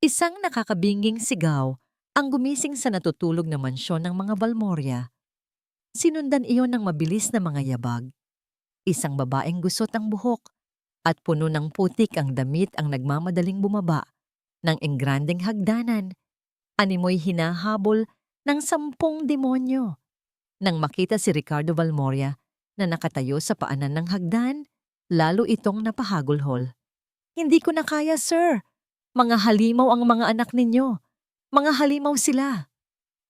Isang nakakabinging sigaw ang gumising sa natutulog na mansyon ng mga Balmoria. Sinundan iyon ng mabilis na mga yabag. Isang babaeng gusot ang buhok at puno ng putik ang damit ang nagmamadaling bumaba ng engrandeng hagdanan. Animoy hinahabol ng 10 demonyo. Nang makita si Ricardo Balmoria na nakatayo sa paanan ng hagdan, lalo itong napahagulhol. "Hindi ko na kaya, sir. Mga halimaw ang mga anak ninyo. Mga halimaw sila."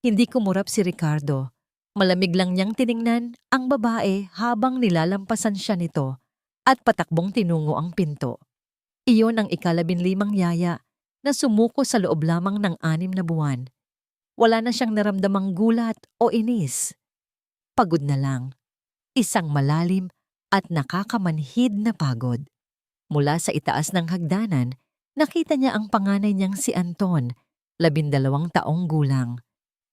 Hindi kumurap si Ricardo. Malamig lang niyang tiningnan ang babae habang nilalampasan siya nito at patakbong tinungo ang pinto. Iyon ang ika-15 yaya na sumuko sa loob lamang ng 6 na buwan. Wala na siyang naramdamang gulat o inis. Pagod na lang. Isang malalim at nakakamanhid na pagod. Mula sa itaas ng hagdanan, nakita niya ang panganay niyang si Anton, 12 taong gulang.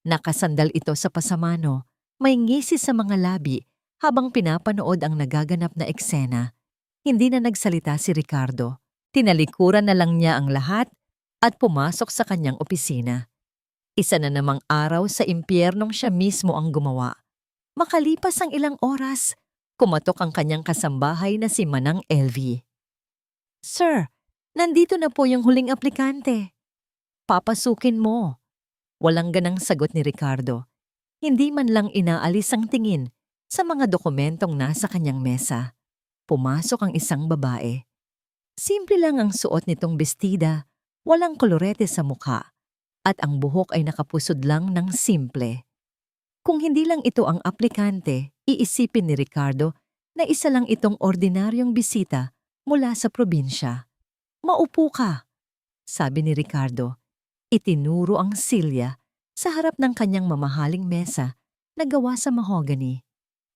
Nakasandal ito sa pasamano, may ngisi sa mga labi habang pinapanood ang nagaganap na eksena. Hindi na nagsalita si Ricardo. Tinalikuran na lang niya ang lahat at pumasok sa kanyang opisina. Isa na namang araw sa impyernong siya mismo ang gumawa. Makalipas ang ilang oras, kumatok ang kanyang kasambahay na si Manang LV. "Sir, nandito na po yung huling aplikante. Papasukin mo." Walang ganang sagot ni Ricardo. Hindi man lang inaalis ang tingin sa mga dokumentong nasa kanyang mesa. Pumasok ang isang babae. Simple lang ang suot nitong bestida, walang kolorete sa mukha, at ang buhok ay nakapusod lang ng simple. Kung hindi lang ito ang aplikante, iisipin ni Ricardo na isa lang itong ordinaryong bisita mula sa probinsya. "Maupo ka," sabi ni Ricardo. Itinuro ang silya sa harap ng kanyang mamahaling mesa na gawa sa mahogany.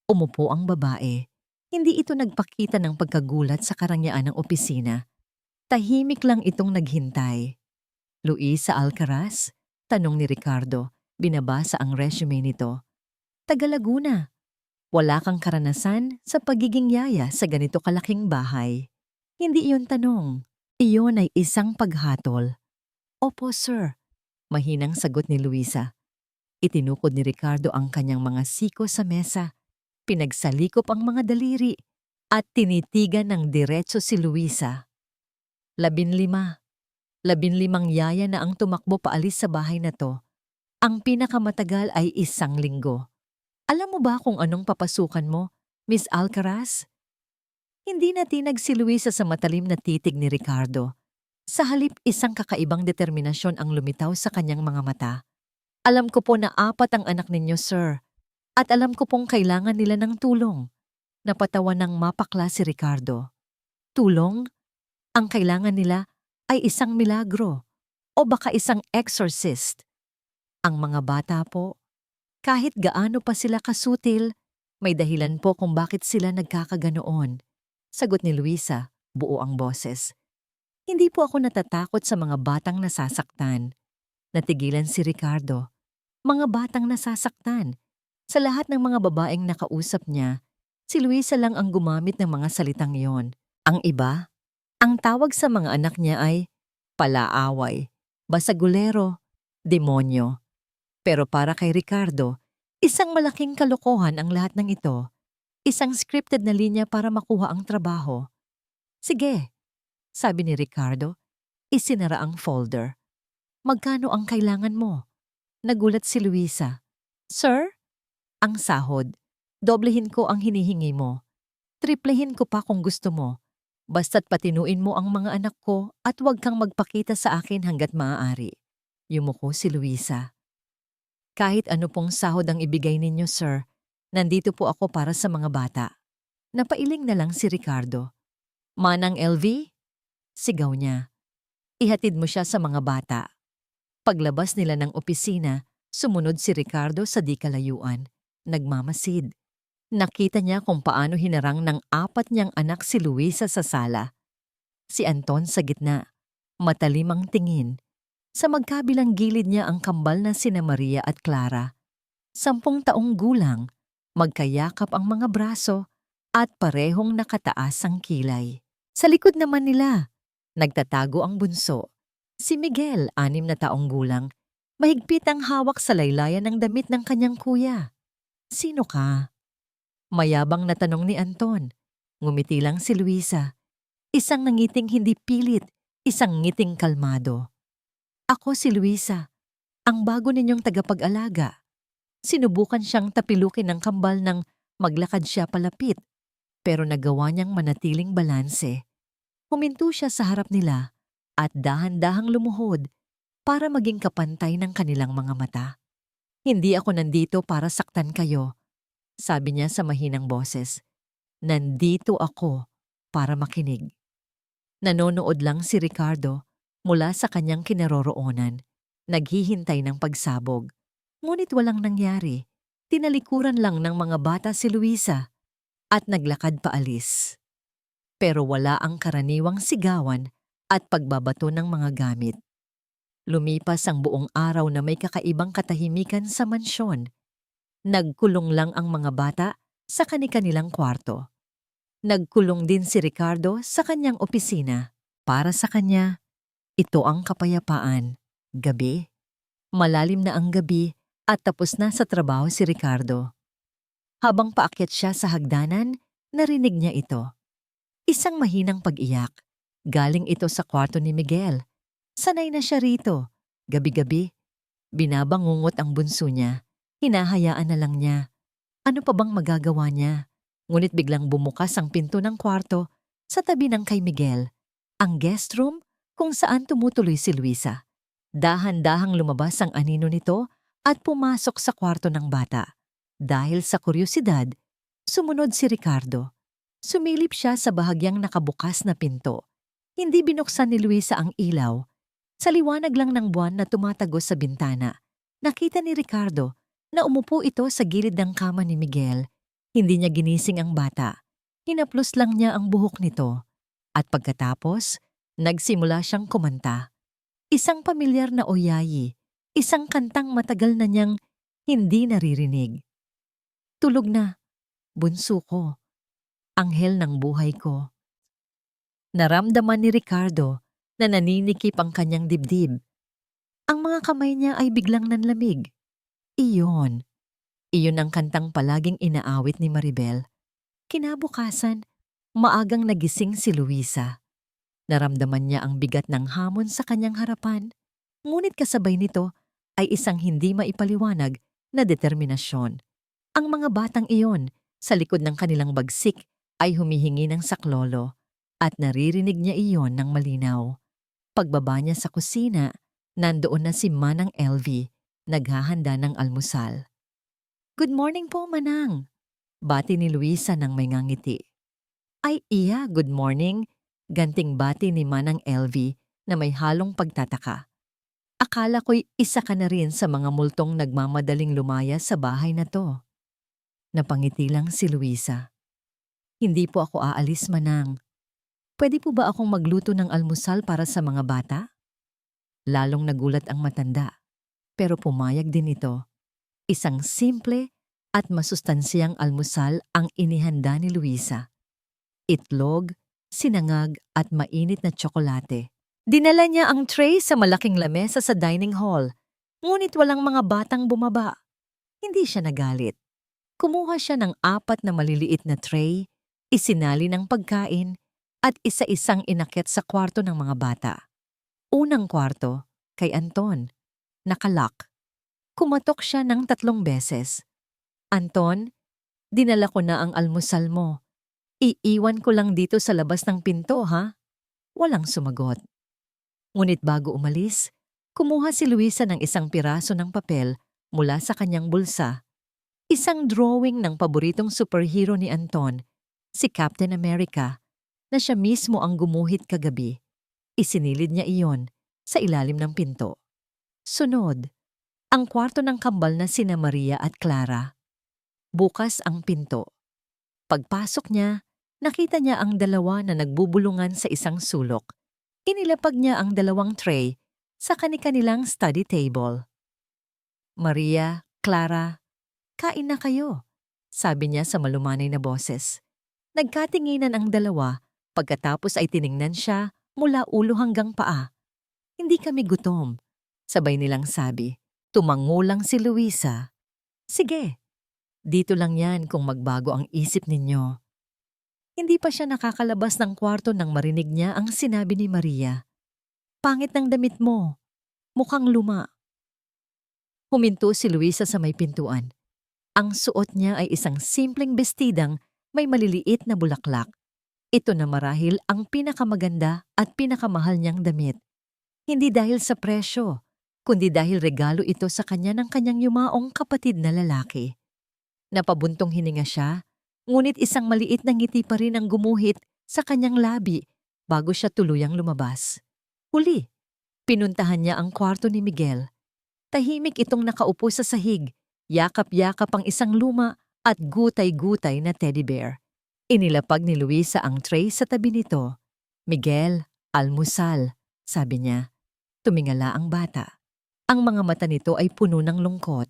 Umupo ang babae. Hindi ito nagpakita ng pagkagulat sa karangyaan ng opisina. Tahimik lang itong naghintay. "Luisa Alcaraz?" tanong ni Ricardo. Binabasa ang resume nito. "Taga Laguna. Wala kang karanasan sa pagiging yaya sa ganito kalaking bahay." Hindi iyon tanong. Iyon ay isang paghatol. "Opo, sir," mahinang sagot ni Luisa. Itinukod ni Ricardo ang kanyang mga siko sa mesa. Pinagsalikop ang mga daliri at tinitigan ng diretso si Luisa. 15. 15 yaya na ang tumakbo paalis sa bahay na to. Ang pinakamatagal ay 1 linggo. "Alam mo ba kung anong papasukan mo, Miss Alcaraz?" Hindi natinag si Luisa sa matalim na titig ni Ricardo. Sa halip, isang kakaibang determinasyon ang lumitaw sa kanyang mga mata. "Alam ko po na 4 ang anak ninyo, sir. At alam ko pong kailangan nila ng tulong." Napatawa ng mapakla si Ricardo. "Tulong? Ang kailangan nila ay isang milagro o baka isang exorcist. Ang mga bata po, kahit gaano pa sila kasutil, may dahilan po kung bakit sila nagkakaganoon." Sagot ni Luisa, buo ang boses. "Hindi po ako natatakot sa mga batang nasasaktan." Natigilan si Ricardo. Mga batang nasasaktan. Sa lahat ng mga babaeng nakausap niya, si Luisa lang ang gumamit ng mga salitang iyon. Ang iba, ang tawag sa mga anak niya ay palaaway, basagulero, demonyo. Pero para kay Ricardo, isang malaking kalokohan ang lahat ng ito. Isang scripted na linya para makuha ang trabaho. "Sige," sabi ni Ricardo. Isinara ang folder. "Magkano ang kailangan mo?" Nagulat si Luisa. "Sir? Ang sahod. Doblehin ko ang hinihingi mo. Triplehin ko pa kung gusto mo. Basta't patinuin mo ang mga anak ko at huwag kang magpakita sa akin hanggat maaari." Yumuko si Luisa. "Kahit ano pong sahod ang ibigay ninyo, sir, nandito po ako para sa mga bata." Napailing na lang si Ricardo. "Manang LV?" Sigaw niya. "Ihatid mo siya sa mga bata." Paglabas nila ng opisina, sumunod si Ricardo sa di kalayuan. Nagmamasid. Nakita niya kung paano hinarang ng 4 niyang anak si Luisa sa sala. Si Anton sa gitna, matalim ang tingin. Sa magkabilang gilid niya ang kambal na sina Maria at Clara. 10 taong gulang, magkayakap ang mga braso at parehong nakataas ang kilay. Sa likod naman nila, nagtatago ang bunso, Si Miguel, 6 na taong gulang, mahigpit ang hawak sa laylayan ng damit ng kanyang kuya. Sino ka? Mayabang na tanong ni Anton. Ngumiti lang si Luisa. Isang nangiting hindi pilit, isang ngiting kalmado. Ako si Luisa, ang bago ninyong tagapag-alaga. Sinubukan siyang tapilukin ng kambal nang maglakad siya palapit, pero nagawa niyang manatiling balanse. Huminto siya sa harap nila at dahan-dahang lumuhod para maging kapantay ng kanilang mga mata. Hindi ako nandito para saktan kayo, sabi niya sa mahinang boses. Nandito ako para makinig. Nanonood lang si Ricardo mula sa kanyang kinaroroonan, naghihintay ng pagsabog. Ngunit walang nangyari. Tinalikuran lang ng mga bata si Luisa at naglakad paalis. Pero wala ang karaniwang sigawan at pagbabato ng mga gamit. Lumipas ang buong araw na may kakaibang katahimikan sa mansyon. Nagkulong lang ang mga bata sa kani-kanilang kwarto. Nagkulong din si Ricardo sa kanyang opisina. Para sa kanya, ito ang kapayapaan. Gabi. Malalim na ang gabi at tapos na sa trabaho si Ricardo. Habang paakyat siya sa hagdanan, narinig niya ito. Isang mahinang pag-iyak. Galing ito sa kwarto ni Miguel. Sanay na siya rito. Gabi-gabi, binabangungot ang bunso niya. Hinahayaan na lang niya. Ano pa bang magagawa niya? Ngunit biglang bumukas ang pinto ng kwarto sa tabi ng kay Miguel, ang guest room kung saan tumutuloy si Luisa. Dahan-dahang lumabas ang anino nito at pumasok sa kwarto ng bata. Dahil sa kuryosidad, sumunod si Ricardo. Sumilip siya sa bahagyang nakabukas na pinto. Hindi binuksan ni Luisa ang ilaw. Sa liwanag lang ng buwan na tumatagos sa bintana, nakita ni Ricardo na umupo ito sa gilid ng kama ni Miguel. Hindi niya ginising ang bata. Hinaplos lang niya ang buhok nito. At pagkatapos, nagsimula siyang kumanta. Isang pamilyar na oyayi, isang kantang matagal na niyang hindi naririnig. Tulog na, bunso ko, anghel ng buhay ko. Naramdaman ni Ricardo na naninikip ang kanyang dibdib. Ang mga kamay niya ay biglang nanlamig. Iyon ang kantang palaging inaawit ni Maribel. Kinabukasan, maagang nagising si Luisa. Naramdaman niya ang bigat ng hamon sa kanyang harapan, ngunit kasabay nito ay isang hindi maipaliwanag na determinasyon. Ang mga batang iyon, sa likod ng kanilang bagsik, ay humihingi ng saklolo at naririnig niya iyon ng malinaw. Pagbaba niya sa kusina, nandoon na si Manang LV, naghahanda ng almusal. Good morning po, Manang. Bati ni Luisa nang may ngangiti. Ay iya, good morning. Ganting bati ni Manang LV na may halong pagtataka. Akala ko'y isa ka na rin sa mga multong nagmamadaling lumaya sa bahay na to. Napangiti lang si Luisa. Hindi po ako aalis, Manang. Pwede po ba akong magluto ng almusal para sa mga bata? Lalong nagulat ang matanda, pero pumayag din ito. Isang simple at masustansyang almusal ang inihanda ni Luisa. Itlog, sinangag at mainit na tsokolate. Dinala niya ang tray sa malaking lamesa sa dining hall, ngunit walang mga batang bumaba. Hindi siya nagalit. Kumuha siya ng 4 na maliliit na tray, isinali ng pagkain at isa-isang inakyat sa kwarto ng mga bata. Unang kwarto, kay Anton, nakalock. Kumatok siya ng 3 beses. Anton, dinala ko na ang almusal mo. Iiwan ko lang dito sa labas ng pinto, ha? Walang sumagot. Ngunit bago umalis, kumuha si Luisa ng isang piraso ng papel mula sa kanyang bulsa. Isang drawing ng paboritong superhero ni Anton, si Captain America, na siya mismo ang gumuhit kagabi. Isinilid niya iyon sa ilalim ng pinto. Sunod, ang kwarto ng kambal na sina Maria at Clara. Bukas ang pinto. Pagpasok niya, nakita niya ang dalawa na nagbubulungan sa isang sulok. Inilapag niya ang 2 tray sa kani-kanilang study table. Maria, Clara, kain na kayo, sabi niya sa malumanay na boses. Nagkatinginan ang dalawa, pagkatapos ay tiningnan siya mula ulo hanggang paa. Hindi kami gutom. Sabay nilang sabi. Tumango lang si Luisa. Sige, dito lang yan kung magbago ang isip ninyo. Hindi pa siya nakakalabas ng kwarto nang marinig niya ang sinabi ni Maria. Pangit ng damit mo. Mukhang luma. Huminto si Luisa sa may pintuan. Ang suot niya ay isang simpleng bestidang may maliliit na bulaklak. Ito na marahil ang pinakamaganda at pinakamahal niyang damit. Hindi dahil sa presyo, kundi dahil regalo ito sa kanya ng kanyang yumaong kapatid na lalaki. Napabuntong hininga siya, ngunit isang maliit na ngiti pa rin ang gumuhit sa kanyang labi bago siya tuluyang lumabas. Huli, pinuntahan niya ang kwarto ni Miguel. Tahimik itong nakaupo sa sahig, yakap-yakap ang isang luma at gutay-gutay na teddy bear. Inilapag ni Luisa ang tray sa tabi nito. Miguel, almusal, sabi niya. Tumingala ang bata. Ang mga mata nito ay puno ng lungkot.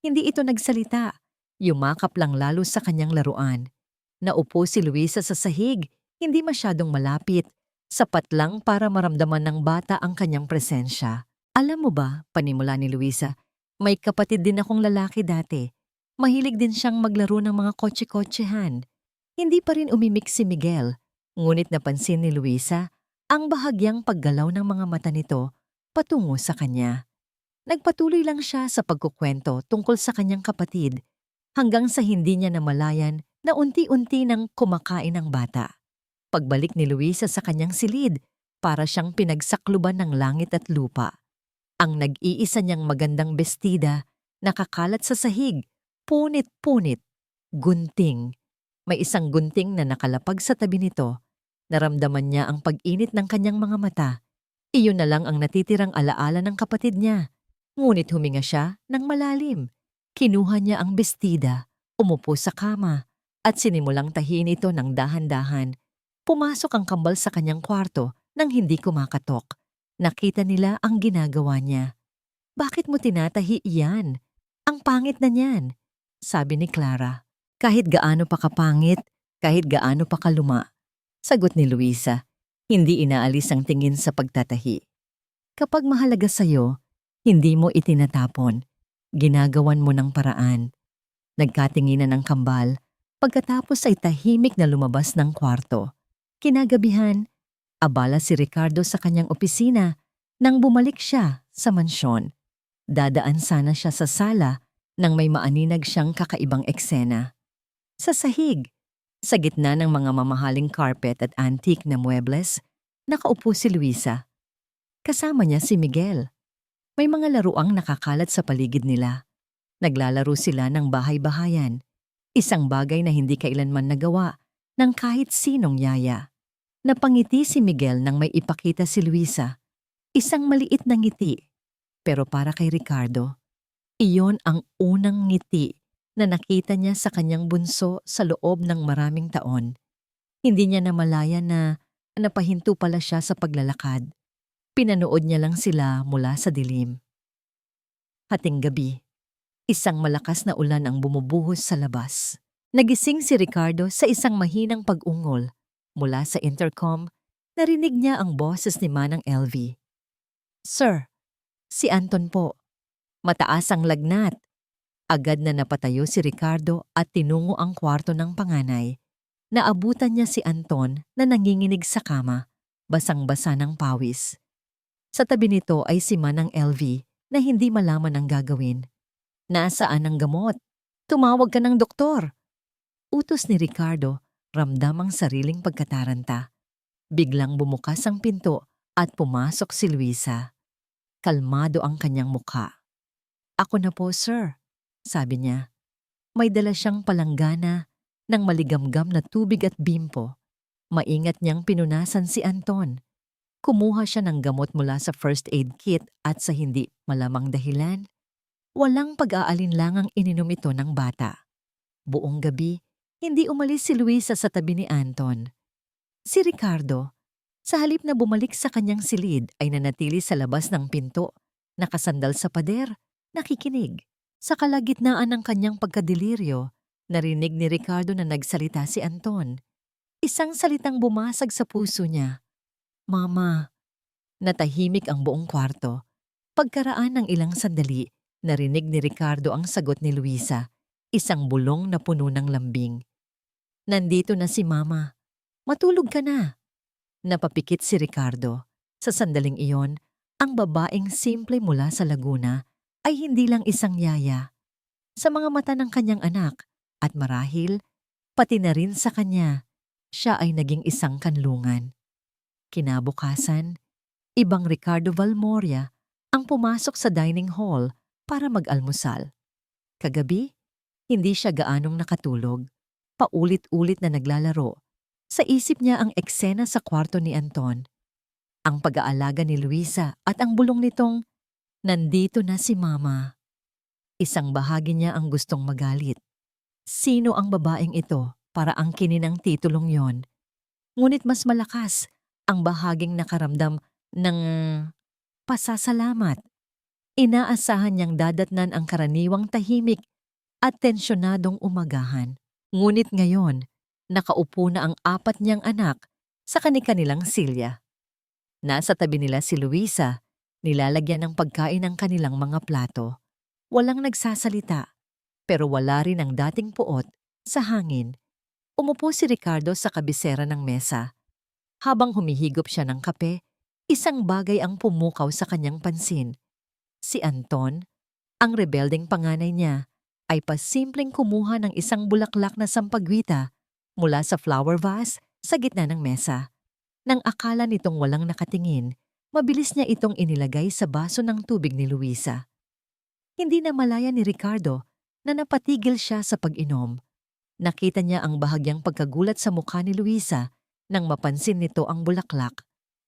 Hindi ito nagsalita. Yumakap lang lalo sa kanyang laruan. Naupo si Luisa sa sahig, hindi masyadong malapit. Sapat lang para maramdaman ng bata ang kanyang presensya. Alam mo ba, panimula ni Luisa, may kapatid din akong lalaki dati. Mahilig din siyang maglaro ng mga kotse-kotsehan. Hindi pa rin umimik si Miguel, ngunit napansin ni Luisa ang bahagyang paggalaw ng mga mata nito patungo sa kanya. Nagpatuloy lang siya sa pagkukwento tungkol sa kanyang kapatid hanggang sa hindi niya namalayan na unti-unti nang kumakain ang bata. Pagbalik ni Luisa sa kanyang silid, para siyang pinagsakluban ng langit at lupa. Ang nag-iisa niyang magandang bestida, nakakalat sa sahig, punit-punit, gunting. May isang gunting na nakalapag sa tabi nito. Naramdaman niya ang pag-init ng kanyang mga mata. Iyon na lang ang natitirang alaala ng kapatid niya. Ngunit huminga siya ng malalim. Kinuha niya ang bestida, umupo sa kama, at sinimulang tahiin ito ng dahan-dahan. Pumasok ang kambal sa kanyang kwarto nang hindi kumakatok. Nakita nila ang ginagawa niya. Bakit mo tinatahi iyan? Ang pangit na niyan, sabi ni Clara. Kahit gaano pa kapangit, kahit gaano pa kaluma. Sagot ni Luisa, hindi inaalis ang tingin sa pagtatahi. Kapag mahalaga sa'yo, hindi mo itinatapon. Ginagawan mo ng paraan. Nagkatinginan ng kambal, pagkatapos ay tahimik na lumabas ng kwarto. Kinagabihan, abala si Ricardo sa kanyang opisina nang bumalik siya sa mansyon. Dadaan sana siya sa sala nang may maaninag siyang kakaibang eksena. Sa sahig, sa gitna ng mga mamahaling carpet at antique na muebles, nakaupo si Luisa. Kasama niya si Miguel. May mga laruang nakakalat sa paligid nila. Naglalaro sila ng bahay-bahayan, isang bagay na hindi kailanman nagawa ng kahit sinong yaya. Napangiti si Miguel nang may ipakita si Luisa. Isang maliit na ngiti. Pero para kay Ricardo, iyon ang unang ngiti na nakita niya sa kanyang bunso sa loob ng maraming taon. Hindi niya namalayan na napahinto pala siya sa paglalakad. Pinanood niya lang sila mula sa dilim. Hating gabi, isang malakas na ulan ang bumubuhos sa labas. Nagising si Ricardo sa isang mahinang pag-ungol. Mula sa intercom, narinig niya ang boses ni Manang LV. Sir, si Anton po. Mataas ang lagnat. Agad na napatayo si Ricardo at tinungo ang kwarto ng panganay. Naabutan niya si Anton na nanginginig sa kama, basang-basa ng pawis. Sa tabi nito ay si Manang LV na hindi malaman ang gagawin. Nasaan ang gamot? Tumawag ka ng doktor. Utos ni Ricardo, ramdam ang sariling pagkataranta. Biglang bumukas ang pinto at pumasok si Luisa. Kalmado ang kanyang mukha. Ako na po, sir, sabi niya. May dala siyang palanggana ng maligamgam na tubig at bimpo. Maingat niyang pinunasan si Anton. Kumuha siya ng gamot mula sa first aid kit at sa hindi malamang dahilan, walang pag-aalinlangang ininom ito ng bata. Buong gabi, hindi umalis si Luisa sa tabi ni Anton. Si Ricardo, sa halip na bumalik sa kanyang silid ay nanatili sa labas ng pinto, nakasandal sa pader, nakikinig. Sa kalagitnaan ng kanyang pagkadiliryo, narinig ni Ricardo na nagsalita si Anton. Isang salitang bumasag sa puso niya. Mama. Natahimik ang buong kwarto. Pagkaraan ng ilang sandali, narinig ni Ricardo ang sagot ni Luisa, isang bulong na puno ng lambing. Nandito na si Mama. Matulog ka na. Napapikit si Ricardo. Sa sandaling iyon, ang babaeng simple mula sa Laguna ay hindi lang isang yaya. Sa mga mata ng kanyang anak at marahil, pati na rin sa kanya, siya ay naging isang kanlungan. Kinabukasan, ibang Ricardo Valmoria ang pumasok sa dining hall para mag-almusal. Kagabi, hindi siya gaanong nakatulog. Paulit-ulit na naglalaro. Sa isip niya ang eksena sa kwarto ni Anton. Ang pag-aalaga ni Luisa at ang bulong nitong, nandito na si Mama. Isang bahagi niya ang gustong magalit. Sino ang babaeng ito para angkinin ang titulong yon? Ngunit mas malakas ang bahaging nakaramdam ng pasasalamat. Inaasahan niyang dadatnan ang karaniwang tahimik at tensyonadong umagahan. Ngunit ngayon, nakaupo na ang 4 niyang anak sa kani-kanilang silya. Nasa tabi nila si Luisa, nilalagyan ng pagkain ang kanilang mga plato. Walang nagsasalita, pero wala rin ang dating puot sa hangin. Umupo si Ricardo sa kabisera ng mesa. Habang humihigop siya ng kape, isang bagay ang pumukaw sa kanyang pansin. Si Anton, ang rebeldeng panganay niya, ay pasimpleng kumuha ng isang bulaklak na sampagwita mula sa flower vase sa gitna ng mesa. Nang akala nitong walang nakatingin, mabilis niya itong inilagay sa baso ng tubig ni Luisa. Hindi na malaya ni Ricardo na napatigil siya sa pag-inom. Nakita niya ang bahagyang pagkagulat sa mukha ni Luisa nang mapansin nito ang bulaklak.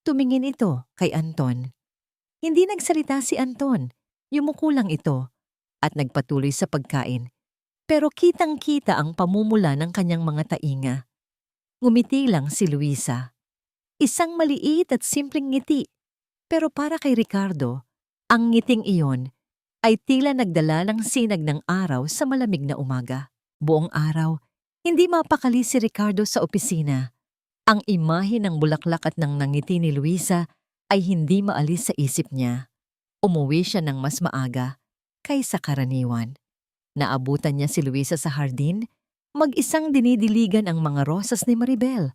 Tumingin ito kay Anton. Hindi nagsalita si Anton, yumuko lang ito at nagpatuloy sa pagkain. Pero kitang-kita ang pamumula ng kanyang mga tainga. Ngumiti lang si Luisa. Isang maliit at simpleng ngiti. Pero para kay Ricardo, ang ngiting iyon ay tila nagdala ng sinag ng araw sa malamig na umaga. Buong araw, hindi mapakali si Ricardo sa opisina. Ang imahe ng bulaklak at ng nangiti ni Luisa ay hindi maalis sa isip niya. Umuwi siya ng mas maaga kaysa karaniwan. Naabutan niya si Luisa sa hardin, mag-isang dinidiligan ang mga rosas ni Maribel.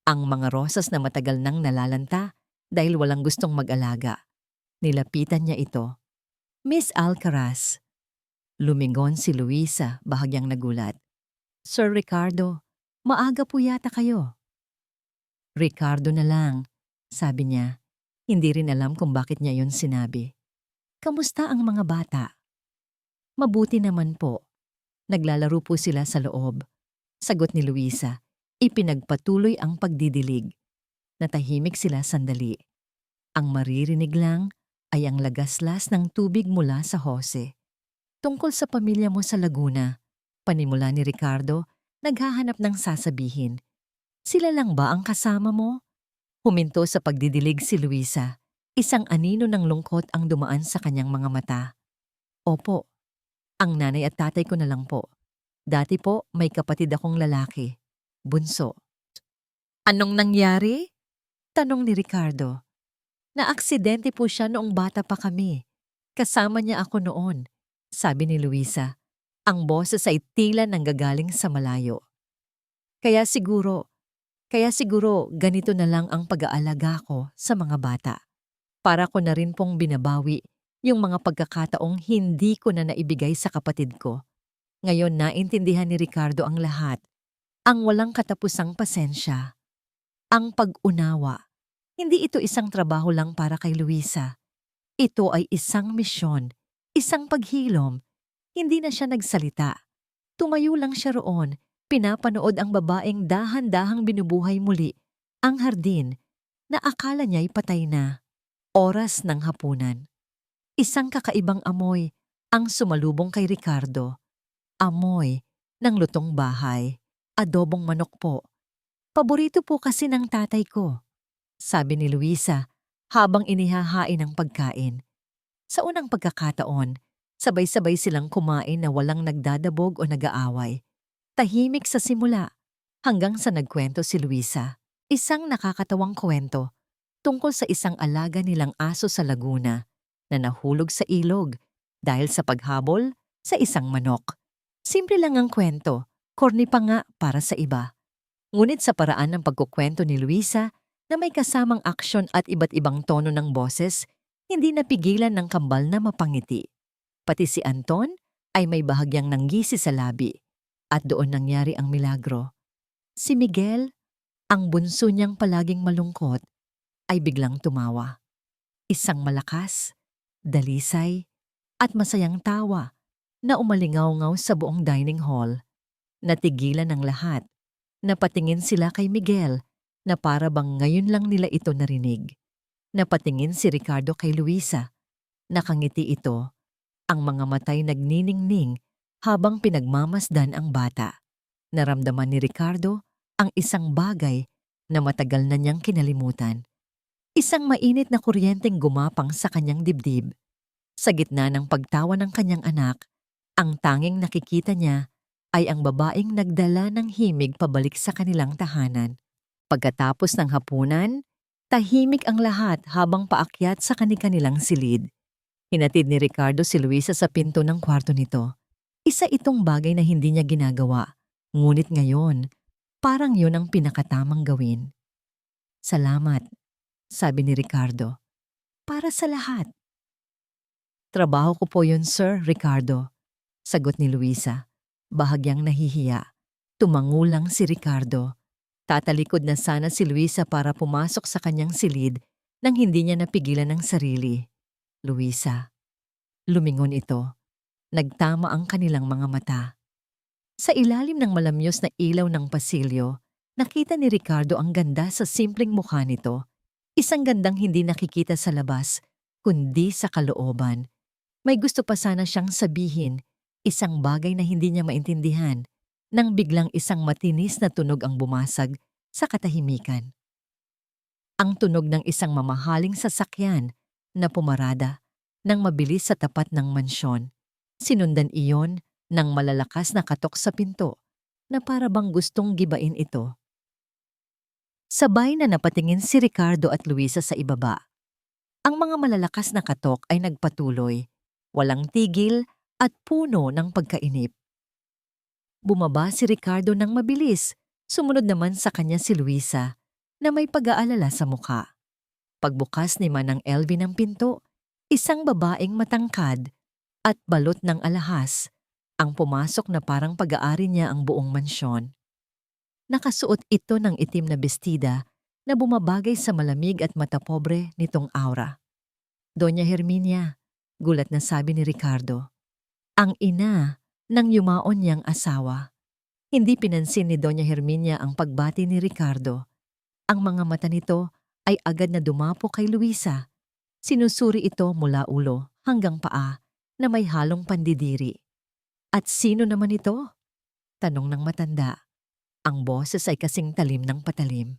Ang mga rosas na matagal nang nalalanta dahil walang gustong mag-alaga. Nilapitan niya ito. Miss Alcaraz. Lumingon si Luisa, bahagyang nagulat. Sir Ricardo, maaga po yata kayo. Ricardo na lang, sabi niya. Hindi rin alam kung bakit niya yon sinabi. Kamusta ang mga bata? Mabuti naman po. Naglalaro po sila sa loob. Sagot ni Luisa. Ipinagpatuloy ang pagdidilig. Natahimik sila sandali. Ang maririnig lang ay ang lagaslas ng tubig mula sa hose. Tungkol sa pamilya mo sa Laguna, panimula ni Ricardo, naghahanap ng sasabihin. Sila lang ba ang kasama mo? Huminto sa pagdidilig si Luisa. Isang anino ng lungkot ang dumaan sa kanyang mga mata. Opo, ang nanay at tatay ko na lang po. Dati po may kapatid akong lalaki. Bunso. Anong nangyari? Tanong ni Ricardo. Naaksidente po siya noong bata pa kami. Kasama niya ako noon, sabi ni Luisa. Ang boses ay tila nanggagaling sa malayo. Kaya siguro ganito na lang ang pag-aalaga ko sa mga bata. Para ko na rin pong binabawi yung mga pagkakataong hindi ko na naibigay sa kapatid ko. Ngayon naintindihan ni Ricardo ang lahat. Ang walang katapusang pasensya. Ang pag-unawa. Hindi ito isang trabaho lang para kay Luisa. Ito ay isang misyon, isang paghilom. Hindi na siya nagsalita. Tumayo lang siya roon, pinapanood ang babaeng dahan-dahang binubuhay muli ang hardin na akala niya'y patay na. Oras ng hapunan. Isang kakaibang amoy ang sumalubong kay Ricardo. Amoy ng lutong bahay. Adobong manok po. Paborito po kasi ng tatay ko, sabi ni Luisa habang inihahain ang pagkain. Sa unang pagkakataon, sabay-sabay silang kumain na walang nagdadabog o nag-aaway. Tahimik sa simula, hanggang sa nagkwento si Luisa. Isang nakakatawang kwento tungkol sa isang alaga nilang aso sa Laguna na nahulog sa ilog dahil sa paghabol sa isang manok. Simple lang ang kwento, corny pa nga para sa iba. Ngunit sa paraan ng pagkukwento ni Luisa na may kasamang aksyon at iba't ibang tono ng boses, hindi napigilan ng kambal na mapangiti. Pati si Anton ay may bahagyang nanggisi sa labi at doon nangyari ang milagro. Si Miguel, ang bunso niyang palaging malungkot, ay biglang tumawa. Isang malakas, dalisay, at masayang tawa na umalingaw-ngaw sa buong dining hall. Natigilan ng lahat. Napatingin sila kay Miguel na para bang ngayon lang nila ito narinig. Napatingin si Ricardo kay Luisa. Nakangiti ito. Ang mga matay nagniningning habang pinagmamasdan ang bata. Naramdaman ni Ricardo ang isang bagay na matagal na niyang kinalimutan. Isang mainit na kuryenteng gumapang sa kanyang dibdib. Sa gitna ng pagtawa ng kanyang anak, ang tanging nakikita niya ay ang babaeng nagdala ng himig pabalik sa kanilang tahanan. Pagkatapos ng hapunan, tahimik ang lahat habang paakyat sa kanilang silid. Hinatid ni Ricardo si Luisa sa pinto ng kwarto nito. Isa itong bagay na hindi niya ginagawa, ngunit ngayon, parang yun ang pinakatamang gawin. Salamat, sabi ni Ricardo. Para sa lahat. Trabaho ko po yun, Sir Ricardo, sagot ni Luisa. Bahagyang nahihiya. Tumangulang si Ricardo. Tatalikod na sana si Luisa para pumasok sa kanyang silid nang hindi niya napigilan ang sarili. Luisa. Lumingon ito. Nagtama ang kanilang mga mata. Sa ilalim ng malamyos na ilaw ng pasilyo, nakita ni Ricardo ang ganda sa simpleng mukha nito. Isang gandang hindi nakikita sa labas, kundi sa kalooban. May gusto pa sana siyang sabihin, isang bagay na hindi niya maintindihan, nang biglang isang matinis na tunog ang bumasag sa katahimikan. Ang tunog ng isang mamahaling sasakyan na pumarada nang mabilis sa tapat ng mansyon. Sinundan iyon ng malalakas na katok sa pinto na para bang gustong gibain ito. Sabay na napatingin si Ricardo at Luisa sa ibaba. Ang mga malalakas na katok ay nagpatuloy, walang tigil at puno ng pagkainip. Bumaba si Ricardo ng mabilis, sumunod naman sa kanya si Luisa na may pag-aalala sa mukha. Pagbukas ni Manang Elvie ng pinto, isang babaeng matangkad at balot ng alahas ang pumasok na parang pag-aari niya ang buong mansyon. Nakasuot ito ng itim na bestida na bumabagay sa malamig at matapobre nitong aura. Doña Herminia, gulat na sabi ni Ricardo. Ang ina ng yumaon niyang asawa. Hindi pinansin ni Doña Herminia ang pagbati ni Ricardo. Ang mga mata nito ay agad na dumapo kay Luisa. Sinusuri ito mula ulo hanggang paa na may halong pandidiri. At sino naman ito? Tanong ng matanda. Ang boses ay kasing talim ng patalim.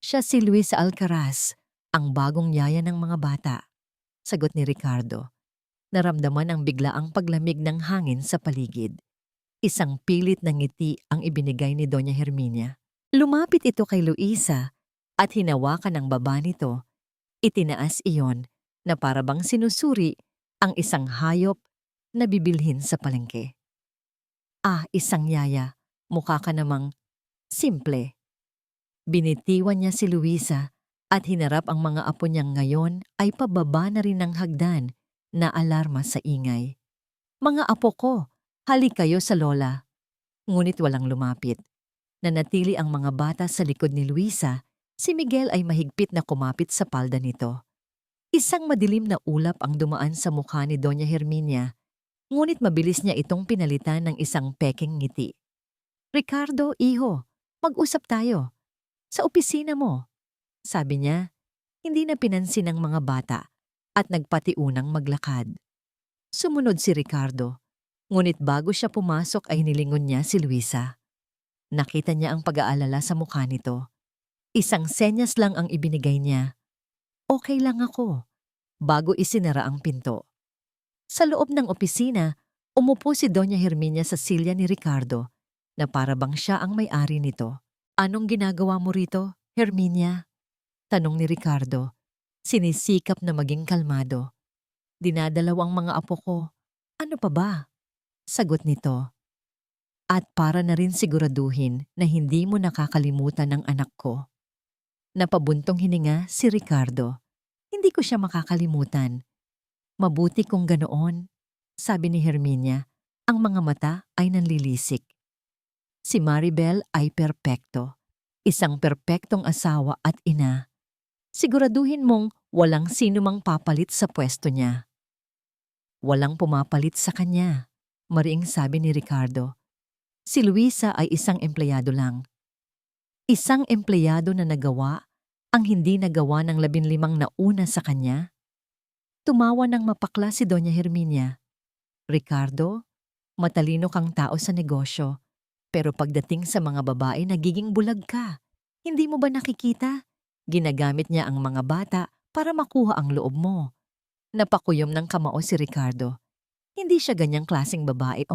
Siya si Luisa Alcaraz, ang bagong yaya ng mga bata. Sagot ni Ricardo. Naramdaman ang biglaang paglamig ng hangin sa paligid. Isang pilit na ngiti ang ibinigay ni Doña Herminia. Lumapit ito kay Luisa at hinawakan ang baba nito. Itinaas iyon na parabang sinusuri ang isang hayop na bibilhin sa palengke. Ah, isang yaya, mukha ka namang simple. Binitiwan niya si Luisa at hinarap ang mga apo niyang ngayon ay pababa na rin ng hagdan na alarma sa ingay. Mga apo ko, halik kayo sa lola. Ngunit walang lumapit. Nanatili ang mga bata sa likod ni Luisa, si Miguel ay mahigpit na kumapit sa palda nito. Isang madilim na ulap ang dumaan sa mukha ni Doña Herminia, ngunit mabilis niya itong pinalitan ng isang peking ngiti. Ricardo, iho, mag-usap tayo. Sa opisina mo, sabi niya, hindi na pinansin ng mga bata at nagpatiunang maglakad. Sumunod si Ricardo, ngunit bago siya pumasok ay nilingon niya si Luisa. Nakita niya ang pag-aalala sa mukha nito. Isang senyas lang ang ibinigay niya. Okay lang ako, bago isinara ang pinto. Sa loob ng opisina, umupo si Doña Herminia sa silya ni Ricardo na para bang siya ang may-ari nito. Anong ginagawa mo rito, Herminia? Tanong ni Ricardo. Sinisikap na maging kalmado. Dinadalaw ang mga apo ko. Ano pa ba? Sagot nito. At para na rin siguraduhin na hindi mo nakakalimutan ng anak ko. Napabuntong hininga si Ricardo. Hindi ko siya makakalimutan. Mabuti kung ganoon, sabi ni Herminia. Ang mga mata ay nanlilisik. Si Maribel ay perpekto. Isang perpektong asawa at ina. Siguraduhin mong walang sino mang papalit sa pwesto niya. Walang pumapalit sa kanya, mariing sabi ni Ricardo. Si Luisa ay isang empleyado lang. Isang empleyado na nagawa ang hindi nagawa ng 15 na una sa kanya. Tumawa ng mapakla si Doña Herminia. Ricardo, matalino kang tao sa negosyo, pero pagdating sa mga babae nagiging bulag ka. Hindi mo ba nakikita? Ginagamit niya ang mga bata para makuha ang loob mo. Napakuyom ng kamao si Ricardo. Hindi siya ganyang klaseng babae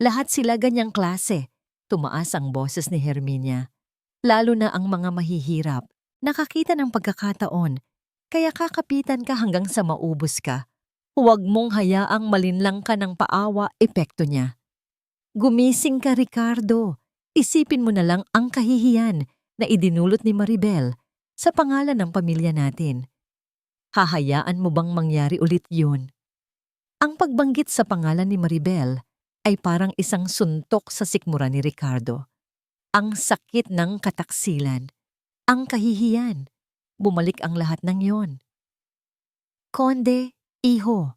Lahat sila ganyang klase. Tumaas ang boses ni Herminia. Lalo na ang mga mahihirap. Nakakita ng pagkakataon. Kaya kakapitan ka hanggang sa maubos ka. Huwag mong hayaang malinlang ka ng paawa epekto niya. Gumising ka, Ricardo. Isipin mo na lang ang kahihiyan na idinulot ni Maribel sa pangalan ng pamilya natin. Hahayaan mo bang mangyari ulit yun? Ang pagbanggit sa pangalan ni Maribel ay parang isang suntok sa sikmura ni Ricardo. Ang sakit ng kataksilan, ang kahihiyan, bumalik ang lahat ng yon. Konde, iho,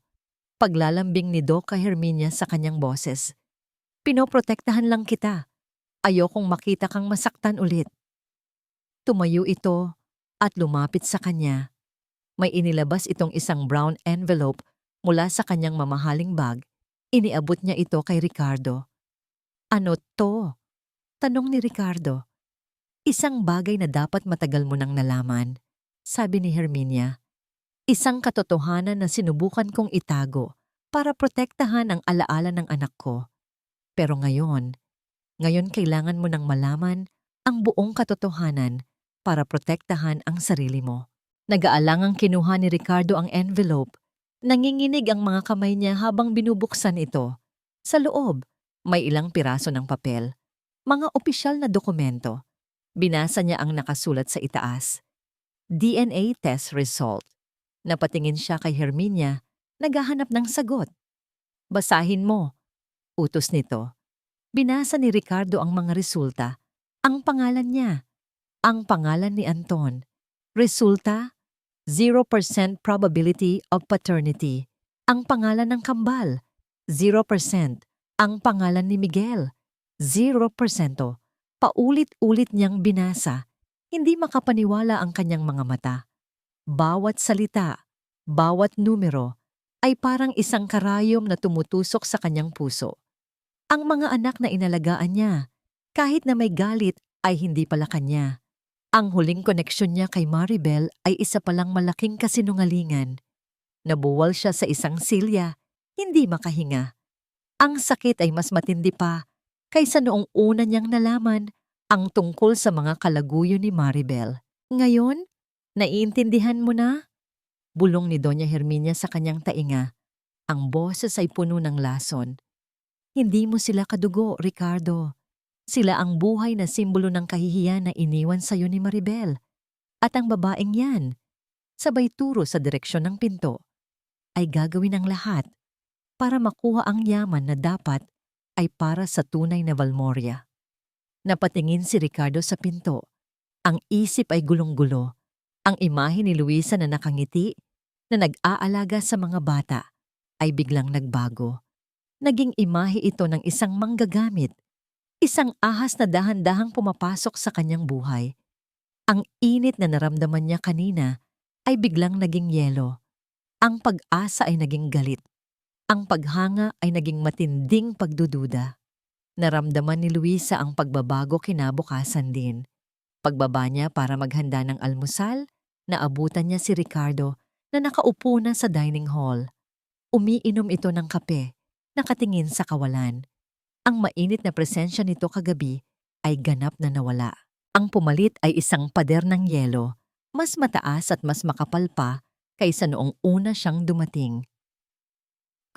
paglalambing ni Doca Herminia sa kanyang boses. Pinoprotektahan lang kita. Ayokong makita kang masaktan ulit. Tumayo ito at lumapit sa kanya. May inilabas itong isang brown envelope mula sa kanyang mamahaling bag. Iniabot niya ito kay Ricardo. Ano to? Tanong ni Ricardo. Isang bagay na dapat matagal mo nang nalaman, sabi ni Herminia. Isang katotohanan na sinubukan kong itago para protektahan ang alaala ng anak ko. Pero ngayon kailangan mo nang malaman ang buong katotohanan para protektahan ang sarili mo. Nag-aalangang kinuha ni Ricardo ang envelope. Nanginginig ang mga kamay niya habang binubuksan ito. Sa loob, may ilang piraso ng papel. Mga opisyal na dokumento. Binasa niya ang nakasulat sa itaas. DNA test result. Napatingin siya kay Herminia, naghahanap ng sagot. Basahin mo. Utos nito. Binasa ni Ricardo ang mga resulta. Ang pangalan niya. Ang pangalan ni Anton. Resulta, 0% probability of paternity. Ang pangalan ng kambal, 0%. Ang pangalan ni Miguel, 0%. Paulit-ulit niyang binasa. Hindi makapaniwala ang kanyang mga mata. Bawat salita, bawat numero, ay parang isang karayom na tumutusok sa kanyang puso. Ang mga anak na inalagaan niya, kahit na may galit, ay hindi pala kanya. Ang huling koneksyon niya kay Maribel ay isa palang malaking kasinungalingan. Nabuwal siya sa isang silya, hindi makahinga. Ang sakit ay mas matindi pa kaysa noong una niyang nalaman ang tungkol sa mga kalaguyo ni Maribel. Ngayon, naiintindihan mo na? Bulong ni Doña Herminia sa kanyang tainga. Ang boses ay puno ng lason. Hindi mo sila kadugo, Ricardo. Sila ang buhay na simbolo ng kahihiyan na iniwan sa'yo ni Maribel. At ang babaeng yan, sabay turo sa direksyon ng pinto, ay gagawin ang lahat para makuha ang yaman na dapat ay para sa tunay na Valmoria. Napatingin si Ricardo sa pinto. Ang isip ay gulong-gulo. Ang imahe ni Luisa na nakangiti, na nag-aalaga sa mga bata, ay biglang nagbago. Naging imahe ito ng isang manggagamit. Isang ahas na dahan-dahang pumapasok sa kanyang buhay. Ang init na naramdaman niya kanina ay biglang naging yelo. Ang pag-asa ay naging galit. Ang paghanga ay naging matinding pagdududa. Naramdaman ni Luisa ang pagbabago kinabukasan din. Pagbaba niya para maghanda ng almusal, naabutan niya si Ricardo na nakaupo na sa dining hall. Umiinom ito ng kape, nakatingin sa kawalan. Ang mainit na presensya nito kagabi ay ganap na nawala. Ang pumalit ay isang pader ng yelo mas mataas at mas makapal pa kaysa noong una siyang dumating.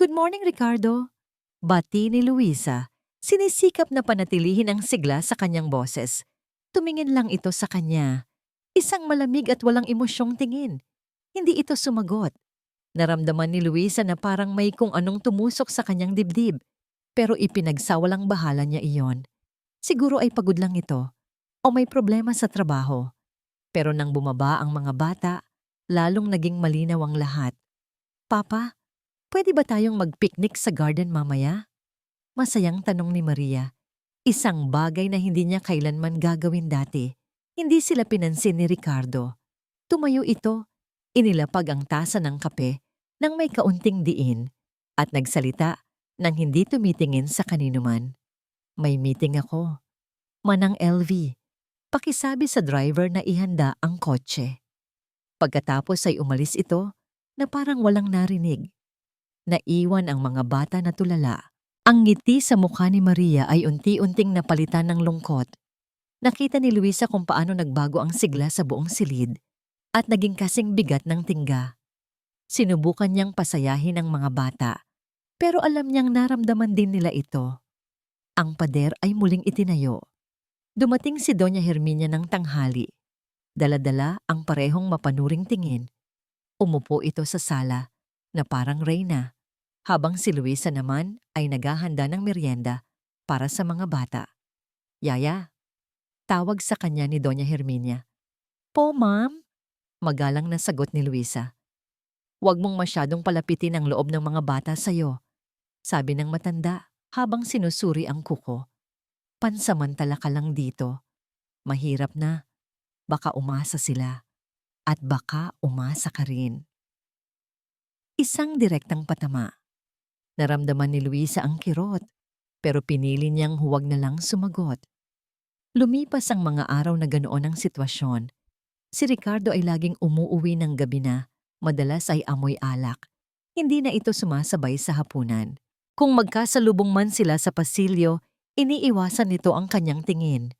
"Good morning, Ricardo," bati ni Luisa. Sinisikap na panatilihin ang sigla sa kanyang boses. Tumingin lang ito sa kanya. Isang malamig at walang emosyong tingin. Hindi ito sumagot. Naramdaman ni Luisa na parang may kung anong tumusok sa kanyang dibdib. Pero ipinagsawalang bahala niya iyon. Siguro ay pagod lang ito o may problema sa trabaho. Pero nang bumaba ang mga bata, lalong naging malinaw ang lahat. "Papa, pwede ba tayong mag-picnic sa garden mamaya?" Masayang tanong ni Maria. Isang bagay na hindi niya kailanman gagawin dati. Hindi sila pinansin ni Ricardo. Tumayo ito, inilapag ang tasa ng kape nang may kaunting diin at nagsalita nang hindi tumitingin sa kaninuman. "May meeting ako. Manang LV, pakisabi sa driver na ihanda ang kotse." Pagkatapos ay umalis ito na parang walang narinig. Naiwan ang mga bata na tulala. Ang ngiti sa mukha ni Maria ay unti-unting napalitan ng lungkot. Nakita ni Luisa kung paano nagbago ang sigla sa buong silid at naging kasing bigat ng tingga. Sinubukan niyang pasayahin ang mga bata, pero alam niyang naramdaman din nila ito. Ang pader ay muling itinayo. Dumating si Doña Herminia ng tanghali. Dala-dala ang parehong mapanuring tingin. Umupo ito sa sala na parang reyna, habang si Luisa naman ay naghahanda ng merienda para sa mga bata. "Yaya," tawag sa kanya ni Doña Herminia. "Po, ma'am," magalang na sagot ni Luisa. "Huwag mong masyadong palapitin ang loob ng mga bata sa'yo," sabi ng matanda habang sinusuri ang kuko. "Pansamantala ka lang dito. Mahirap na. Baka umasa sila. At baka umasa ka rin." Isang direktang patama. Naramdaman ni Luisa ang kirot, pero pinili niyang huwag na lang sumagot. Lumipas ang mga araw na ganoon ang sitwasyon. Si Ricardo ay laging umuuwi ng gabi na, madalas ay amoy alak. Hindi na ito sumasabay sa hapunan. Kung magkasalubong man sila sa pasilyo, iniiwasan nito ang kanyang tingin.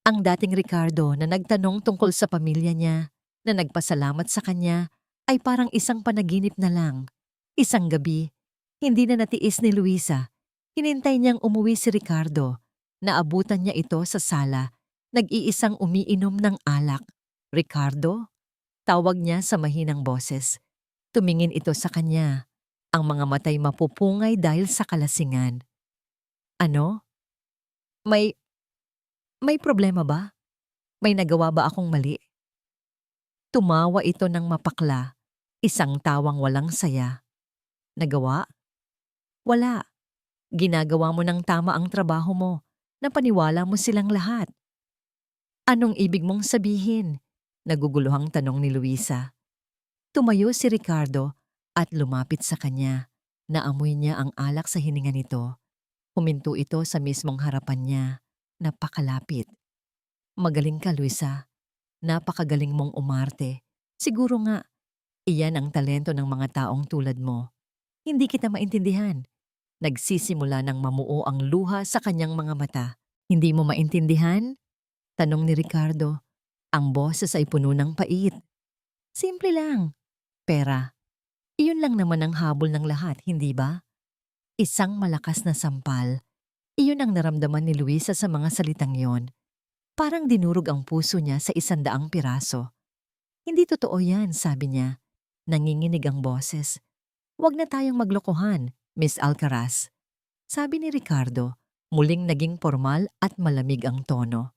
Ang dating Ricardo na nagtanong tungkol sa pamilya niya, na nagpasalamat sa kanya, ay parang isang panaginip na lang. Isang gabi, hindi na natiis ni Luisa. Hinintay niyang umuwi si Ricardo. Naabutan niya ito sa sala, nag-iisang umiinom ng alak. "Ricardo?" Tawag niya sa mahinang boses. Tumingin ito sa kanya. Ang mga matay mapupungay dahil sa kalasingan. "Ano? May, may problema ba? May nagawa ba akong mali?" Tumawa ito ng mapakla, isang tawang walang saya. "Nagawa? Wala. Ginagawa mo ng tama ang trabaho mo. Napaniwala mo silang lahat." "Anong ibig mong sabihin?" Naguguluhang tanong ni Luisa. Tumayo si Ricardo at lumapit sa kanya. Naamoy niya ang alak sa hininga nito. Huminto ito sa mismong harapan niya. Napakalapit. "Magaling ka, Luisa. Napakagaling mong umarte. Siguro nga, iyan ang talento ng mga taong tulad mo. Hindi kita maintindihan." Nagsisimula ng mamuo ang luha sa kanyang mga mata. "Hindi mo maintindihan?" Tanong ni Ricardo. Ang boses ay puno ng pait. "Simple lang. Pera. Iyon lang naman ang habol ng lahat, hindi ba?" Isang malakas na sampal. Iyon ang naramdaman ni Luisa sa mga salitang yon. Parang dinurog ang puso niya sa 100 piraso. "Hindi totoo yan," sabi niya. Nanginginig ang boses. "Huwag na tayong maglokohan, Miss Alcaraz." Sabi ni Ricardo, muling naging formal at malamig ang tono.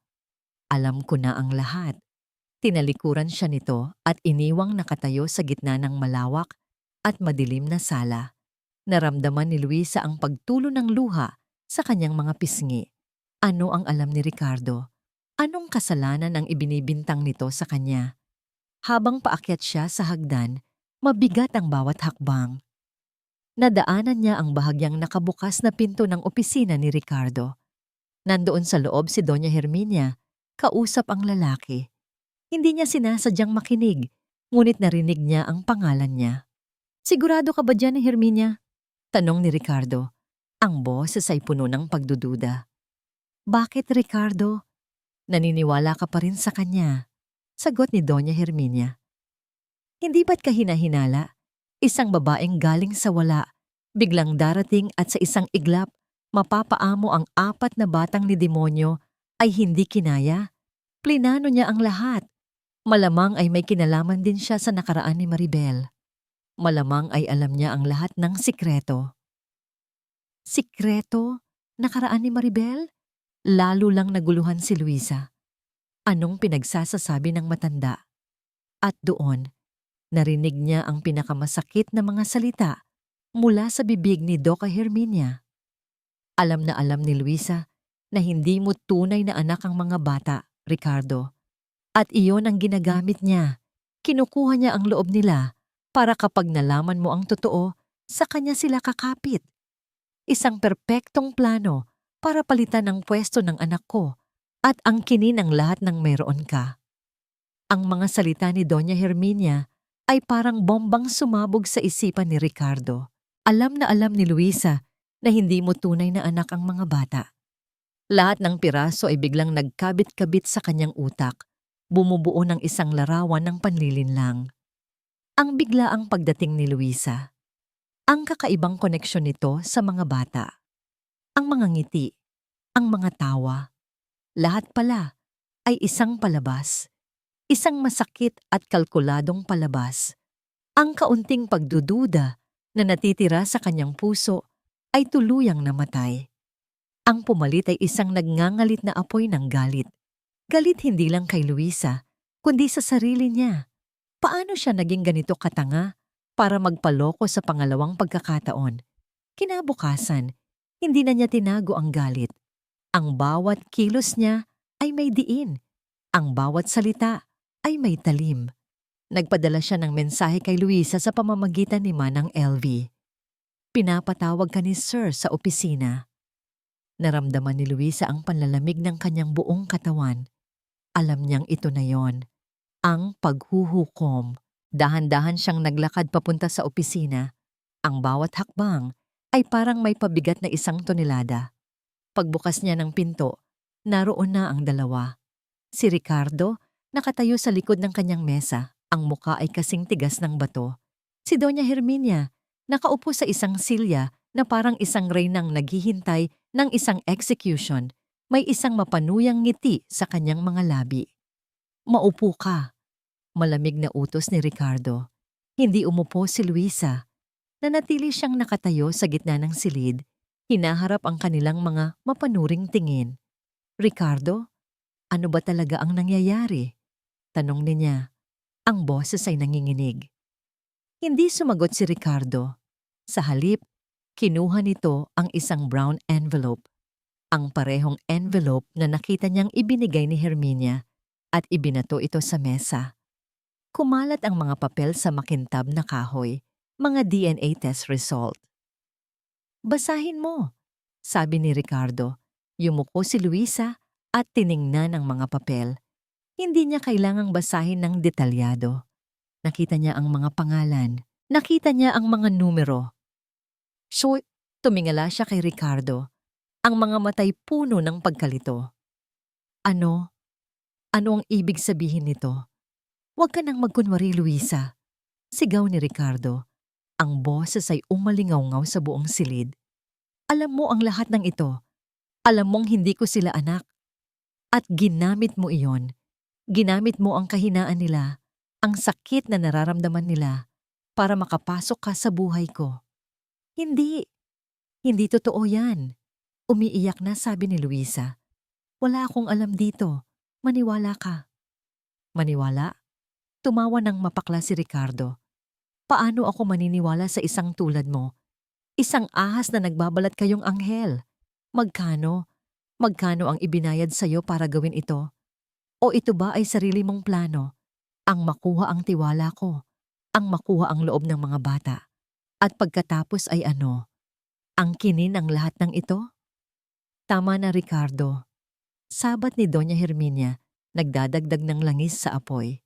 "Alam ko na ang lahat." Tinalikuran siya nito at iniwang nakatayo sa gitna ng malawak at madilim na sala. Naramdaman ni Luisa ang pagtulo ng luha sa kanyang mga pisngi. Ano ang alam ni Ricardo? Anong kasalanan ang ibinibintang nito sa kanya? Habang paakyat siya sa hagdan, mabigat ang bawat hakbang. Nadaanan niya ang bahagyang nakabukas na pinto ng opisina ni Ricardo. Nandoon sa loob si Doña Herminia, kausap ang lalaki. Hindi niya sinasadyang makinig, ngunit narinig niya ang pangalan niya. "Sigurado ka ba dyan, Herminia?" Tanong ni Ricardo. Ang boses ay puno ng pagdududa. "Bakit, Ricardo? Naniniwala ka pa rin sa kanya?" Sagot ni Doña Herminia. Hindi ba't kahina-hinala? Isang babaeng galing sa wala, biglang darating at sa isang iglap, mapapaamo ang 4 na batang ni demonyo ay hindi kinaya. Plinano niya ang lahat. Malamang ay may kinalaman din siya sa nakaraan ni Maribel. Malamang ay alam niya ang lahat ng sikreto. Sikreto? Nakaraan ni Maribel? Lalo lang naguluhan si Luisa. Anong pinagsasasabi ng matanda? At doon, narinig niya ang pinakamasakit na mga salita mula sa bibig ni Doca Herminia. Alam na alam ni Luisa na hindi mo tunay na anak ang mga bata, Ricardo. At iyon ang ginagamit niya. Kinukuha niya ang loob nila para kapag nalaman mo ang totoo, sa kanya sila kakapit. Isang perpektong plano para palitan ang pwesto ng anak ko at angkinin ang lahat ng meron ka. Ang mga salita ni Doña Herminia ay parang bombang sumabog sa isipan ni Ricardo. Alam na alam ni Luisa na hindi mo tunay na anak ang mga bata. Lahat ng piraso ay biglang nagkabit-kabit sa kanyang utak, bumubuo ng isang larawan ng panlilinlang. Ang biglaang pagdating ni Luisa. Ang kakaibang koneksyon nito sa mga bata. Ang mga ngiti, ang mga tawa. Lahat pala ay isang palabas. Isang masakit at kalkuladong palabas. Ang kaunting pagdududa na natitira sa kanyang puso ay tuluyang namatay. Ang pumalit ay isang nagngangalit na apoy ng galit. Galit hindi lang kay Luisa, kundi sa sarili niya. Paano siya naging ganito katanga para magpaloko sa pangalawang pagkakataon? Kinabukasan, hindi na niya tinago ang galit. Ang bawat kilos niya ay may diin. Ang bawat salita ay may talim. Nagpadala siya ng mensahe kay Luisa sa pamamagitan ni Manang LV. Pinapatawag ka ni Sir sa opisina. Naramdaman ni Luisa ang panlalamig ng kanyang buong katawan. Alam niyang ito na yon, ang paghuhukom. Dahan-dahan siyang naglakad papunta sa opisina. Ang bawat hakbang ay parang may pabigat na 1 tonelada. Pagbukas niya ng pinto, naroon na ang dalawa. Si Ricardo, nakatayo sa likod ng kanyang mesa. Ang muka ay kasing tigas ng bato. Si Doña Herminia, nakaupo sa isang silya na parang isang reynang naghihintay ng isang execution. May isang mapanuyang ngiti sa kanyang mga labi. Maupo ka. Malamig na utos ni Ricardo. Hindi umupo si Luisa. Nanatili siyang nakatayo sa gitna ng silid. Hinaharap ang kanilang mga mapanuring tingin. Ricardo, ano ba talaga ang nangyayari? Tanong niya. Ang boses ay nanginginig. Hindi sumagot si Ricardo. Sa halip, kinuha nito ang isang brown envelope. Ang parehong envelope na nakita niyang ibinigay ni Herminia at ibinato ito sa mesa. Kumalat ang mga papel sa makintab na kahoy, mga DNA test result. Basahin mo, sabi ni Ricardo. Yumuko si Luisa at tiningnan ang mga papel. Hindi niya kailangang basahin ng detalyado. Nakita niya ang mga pangalan. Nakita niya ang mga numero. So, tumingala siya kay Ricardo. Ang mga matay puno ng pagkalito. Ano? Ano ang ibig sabihin nito? Huwag ka nang magkunwari, Luisa. Sigaw ni Ricardo. Ang boses ay umalingaw-ngaw sa buong silid. Alam mo ang lahat ng ito. Alam mong hindi ko sila anak. At ginamit mo iyon. Ginamit mo ang kahinaan nila, ang sakit na nararamdaman nila, para makapasok ka sa buhay ko. Hindi. Hindi totoo yan. Umiiyak na, sabi ni Luisa. Wala akong alam dito. Maniwala ka. Maniwala? Tumawa ng mapakla si Ricardo. Paano ako maniniwala sa isang tulad mo? Isang ahas na nagbabalat kayong anghel. Magkano? Magkano ang ibinayad sa'yo para gawin ito? O ito ba ay sarili mong plano? Ang makuha ang tiwala ko. Ang makuha ang loob ng mga bata. At pagkatapos ay ano? Ang kinin ang lahat ng ito? Tama na, Ricardo. Sabat ni Doña Herminia, nagdadagdag ng langis sa apoy.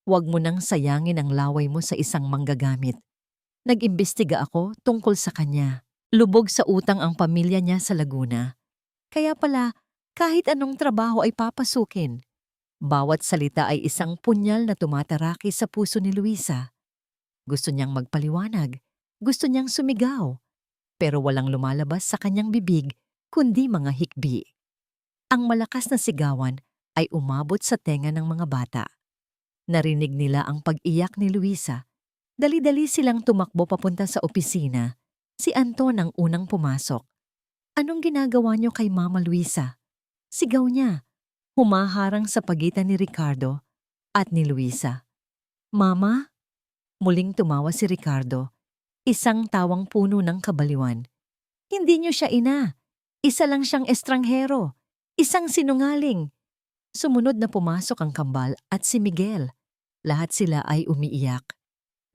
Huwag mo nang sayangin ang laway mo sa isang manggagamit. Nag-imbestiga ako tungkol sa kanya. Lubog sa utang ang pamilya niya sa Laguna. Kaya pala, kahit anong trabaho ay papasukin. Bawat salita ay isang punyal na tumataraki sa puso ni Luisa. Gusto niyang magpaliwanag, gusto niyang sumigaw, pero walang lumalabas sa kanyang bibig kundi mga hikbi. Ang malakas na sigawan ay umabot sa tenga ng mga bata. Narinig nila ang pag-iyak ni Luisa. Dali-dali silang tumakbo papunta sa opisina. Si Anton ang unang pumasok. "Anong ginagawa niyo kay Mama Luisa?" Sigaw niya, humaharang sa pagitan ni Ricardo at ni Luisa. "Mama?" Muling tumawa si Ricardo, isang tawang puno ng kabaliwan. "Hindi niyo siya ina. Isa lang siyang estranghero. Isang sinungaling." Sumunod na pumasok ang kambal at si Miguel. Lahat sila ay umiiyak.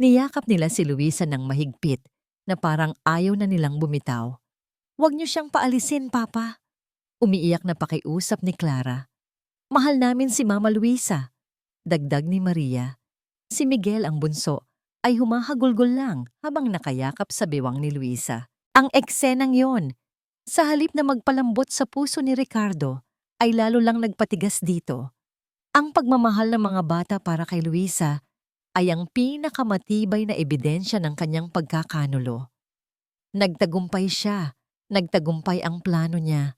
Niyakap nila si Luisa ng mahigpit na parang ayaw na nilang bumitaw. "Huwag niyo siyang paalisin, Papa." Umiiyak na pakiusap ni Clara. "Mahal namin si Mama Luisa." Dagdag ni Maria. Si Miguel ang bunso ay humahagulgol lang habang nakayakap sa bewang ni Luisa. Ang eksenang yon, sa halip na magpalambot sa puso ni Ricardo, ay lalo lang nagpatigas dito. Ang pagmamahal ng mga bata para kay Luisa ay ang pinakamatibay na ebidensya ng kanyang pagkakanulo. Nagtagumpay siya, nagtagumpay ang plano niya.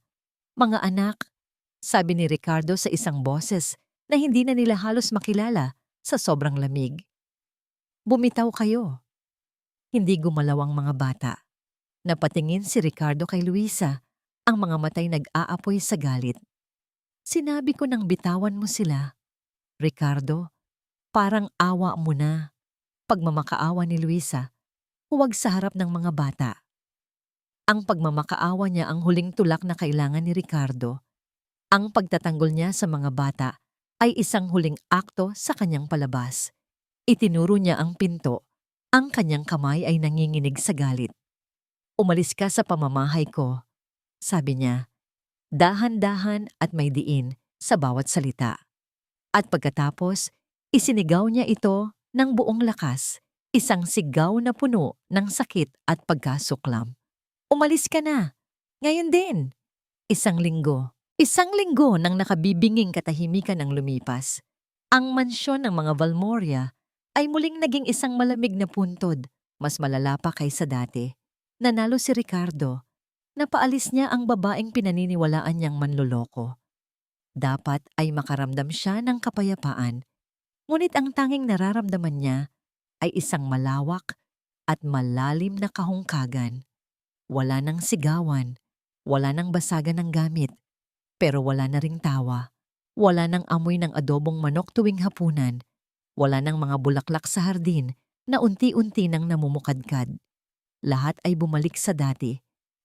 "Mga anak," sabi ni Ricardo sa isang boses na hindi na nila halos makilala sa sobrang lamig. "Bumitaw kayo." Hindi gumalaw ang mga bata. Napatingin si Ricardo kay Luisa, ang mga matay nag-aapoy sa galit. "Sinabi ko nang bitawan mo sila." "Ricardo, parang awa mo na." Pagmamakaawa ni Luisa, huwag sa harap ng mga bata. Ang pagmamakaawa niya ang huling tulak na kailangan ni Ricardo. Ang pagtatanggol niya sa mga bata ay isang huling akto sa kanyang palabas. Itinuro niya ang pinto. Ang kanyang kamay ay nanginginig sa galit. "Umalis ka sa pamamahay ko," sabi niya. Dahan-dahan at may diin sa bawat salita. At pagkatapos, isinigaw niya ito ng buong lakas, isang sigaw na puno ng sakit at pagkasuklam. "Umalis ka na. Ngayon din." Isang linggo nang nakabibinging katahimikan ang lumipas. Ang mansyon ng mga Valmoria ay muling naging isang malamig na puntod, mas malala pa kaysa dati. Nanalo si Ricardo. Napaalis niya ang babaeng pinaniniwalaan niyang manloloko. Dapat ay makaramdam siya ng kapayapaan, ngunit ang tanging nararamdaman niya ay isang malawak at malalim na kahungkagan. Wala nang sigawan, wala nang basagan ng gamit, pero wala na ring tawa. Wala nang amoy ng adobong manok tuwing hapunan. Wala nang mga bulaklak sa hardin na unti-unti nang namumukadkad. Lahat ay bumalik sa dati,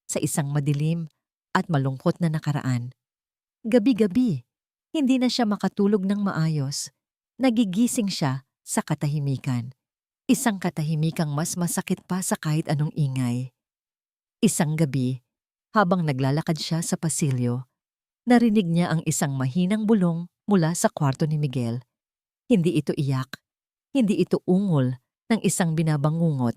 sa isang madilim at malungkot na nakaraan. Gabi-gabi, hindi na siya makatulog ng maayos. Nagigising siya sa katahimikan. Isang katahimikang mas masakit pa sa kahit anong ingay. Isang gabi, habang naglalakad siya sa pasilyo, narinig niya ang isang mahinang bulong mula sa kwarto ni Miguel. Hindi ito iyak, hindi ito ungol ng isang binabangungot.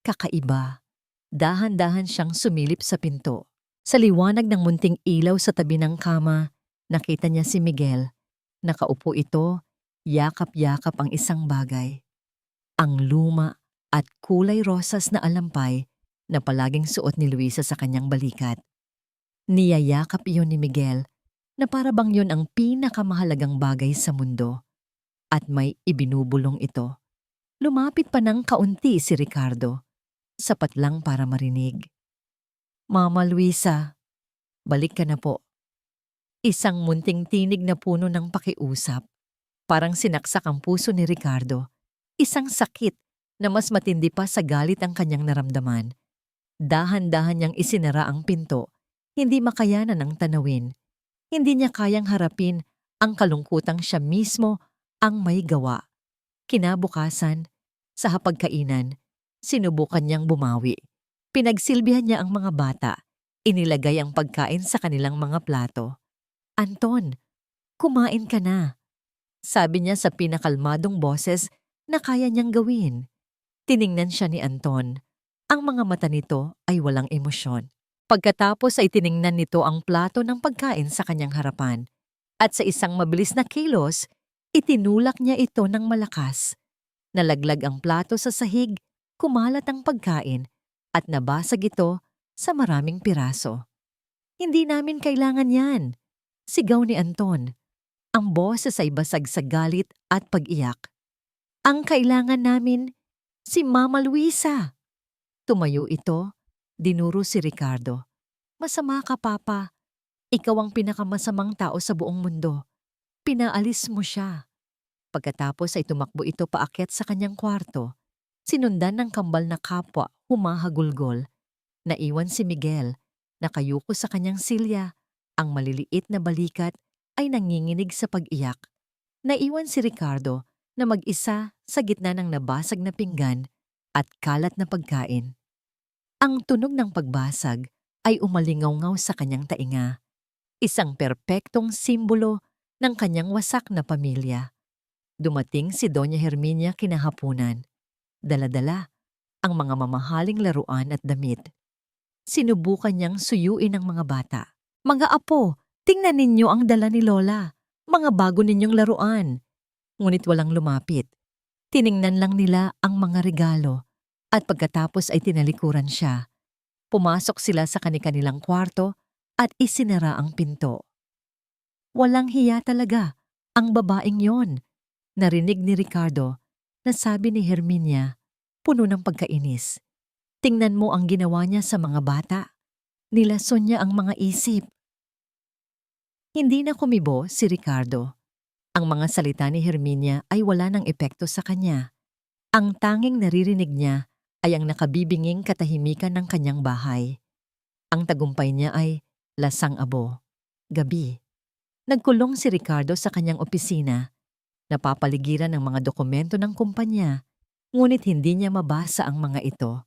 Kakaiba. Dahan-dahan siyang sumilip sa pinto. Sa liwanag ng munting ilaw sa tabi ng kama, nakita niya si Miguel. Nakaupo ito, yakap-yakap ang isang bagay. Ang luma at kulay rosas na alampay na palaging suot ni Luisa sa kanyang balikat. Niyayakap iyon ni Miguel na para bang yun ang pinakamahalagang bagay sa mundo. At may ibinubulong ito. Lumapit pa ng kaunti si Ricardo. Sapat lang para marinig. "Mama Luisa, balik ka na po." Isang munting tinig na puno ng pakiusap. Parang sinaksak ang puso ni Ricardo. Isang sakit na mas matindi pa sa galit ang kanyang naramdaman. Dahan-dahan niyang isinara ang pinto. Hindi makayanan ng tanawin. Hindi niya kayang harapin ang kalungkutang siya mismo ang may gawa. Kinabukasan, sa hapagkainan, sinubukan niyang bumawi. Pinagsilbihan niya ang mga bata. Inilagay ang pagkain sa kanilang mga plato. "Anton, kumain ka na," sabi niya sa pinakalmadong boses na kaya niyang gawin. Tiningnan siya ni Anton. Ang mga mata nito ay walang emosyon. Pagkatapos ay tiningnan nito ang plato ng pagkain sa kanyang harapan. At sa isang mabilis na kilos, itinulak niya ito ng malakas. Nalaglag ang plato sa sahig, kumalat ang pagkain, at nabasag ito sa maraming piraso. Hindi namin kailangan yan, sigaw ni Anton. Ang boses ay basag sa galit at pag-iyak. Ang kailangan namin, si Mama Luisa. Tumayo ito, dinuro si Ricardo. Masama ka, Papa. Ikaw ang pinakamasamang tao sa buong mundo. Pinaalis mo siya. Pagkatapos ay tumakbo ito paakyat sa kanyang kwarto. Sinundan ng kambal na kapwa, humahagulgol. Naiwan si Miguel, nakayuko sa kanyang silya. Ang maliliit na balikat ay nanginginig sa pag-iyak. Naiwan si Ricardo na mag-isa sa gitna ng nabasag na pinggan at kalat na pagkain. Ang tunog ng pagbasag ay umalingaw-ngaw sa kanyang tainga. Isang perpektong simbolo ng kanyang wasak na pamilya. Dumating si Doña Herminia kinahapunan. Dala-dala ang mga mamahaling laruan at damit. Sinubukan niyang suyuin ang mga bata. Mga apo, tingnan ninyo ang dala ni Lola. Mga bago ninyong laruan. Ngunit walang lumapit. Tiningnan lang nila ang mga regalo at pagkatapos ay tinalikuran siya. Pumasok sila sa kani-kanilang kwarto at isinara ang pinto. Walang hiya talaga ang babaeng yon. Narinig ni Ricardo na sabi ni Herminia, puno ng pagkainis. Tingnan mo ang ginawa niya sa mga bata. Nilason niya ang mga isip. Hindi na kumibo si Ricardo. Ang mga salita ni Herminia ay wala ng epekto sa kanya. Ang tanging naririnig niya ay ang nakabibinging katahimikan ng kanyang bahay. Ang tagumpay niya ay lasang abo. Gabi. Nagkulong si Ricardo sa kanyang opisina. Napapaligiran ng mga dokumento ng kumpanya, ngunit hindi niya mabasa ang mga ito.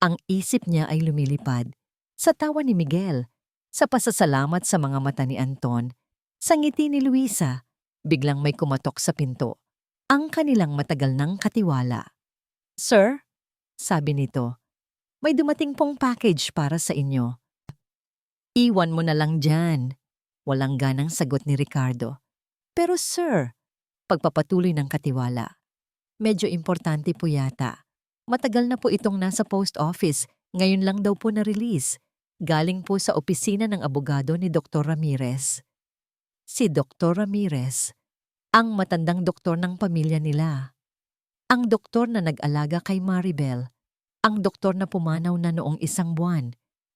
Ang isip niya ay lumilipad. Sa tawa ni Miguel, sa pasasalamat sa mga mata ni Anton, sa ngiti ni Luisa, biglang may kumatok sa pinto. Ang kanilang matagal ng katiwala. Sir, sabi nito, may dumating pong package para sa inyo. Iwan mo na lang dyan. Walang ganang sagot ni Ricardo. Pero sir, pagpapatuloy ng katiwala. Medyo importante po yata. Matagal na po itong nasa post office, ngayon lang daw po na-release. Galing po sa opisina ng abogado ni Dr. Ramirez. Si Dr. Ramirez, ang matandang doktor ng pamilya nila. Ang doktor na nag-alaga kay Maribel. Ang doktor na pumanaw na noong 1 buwan.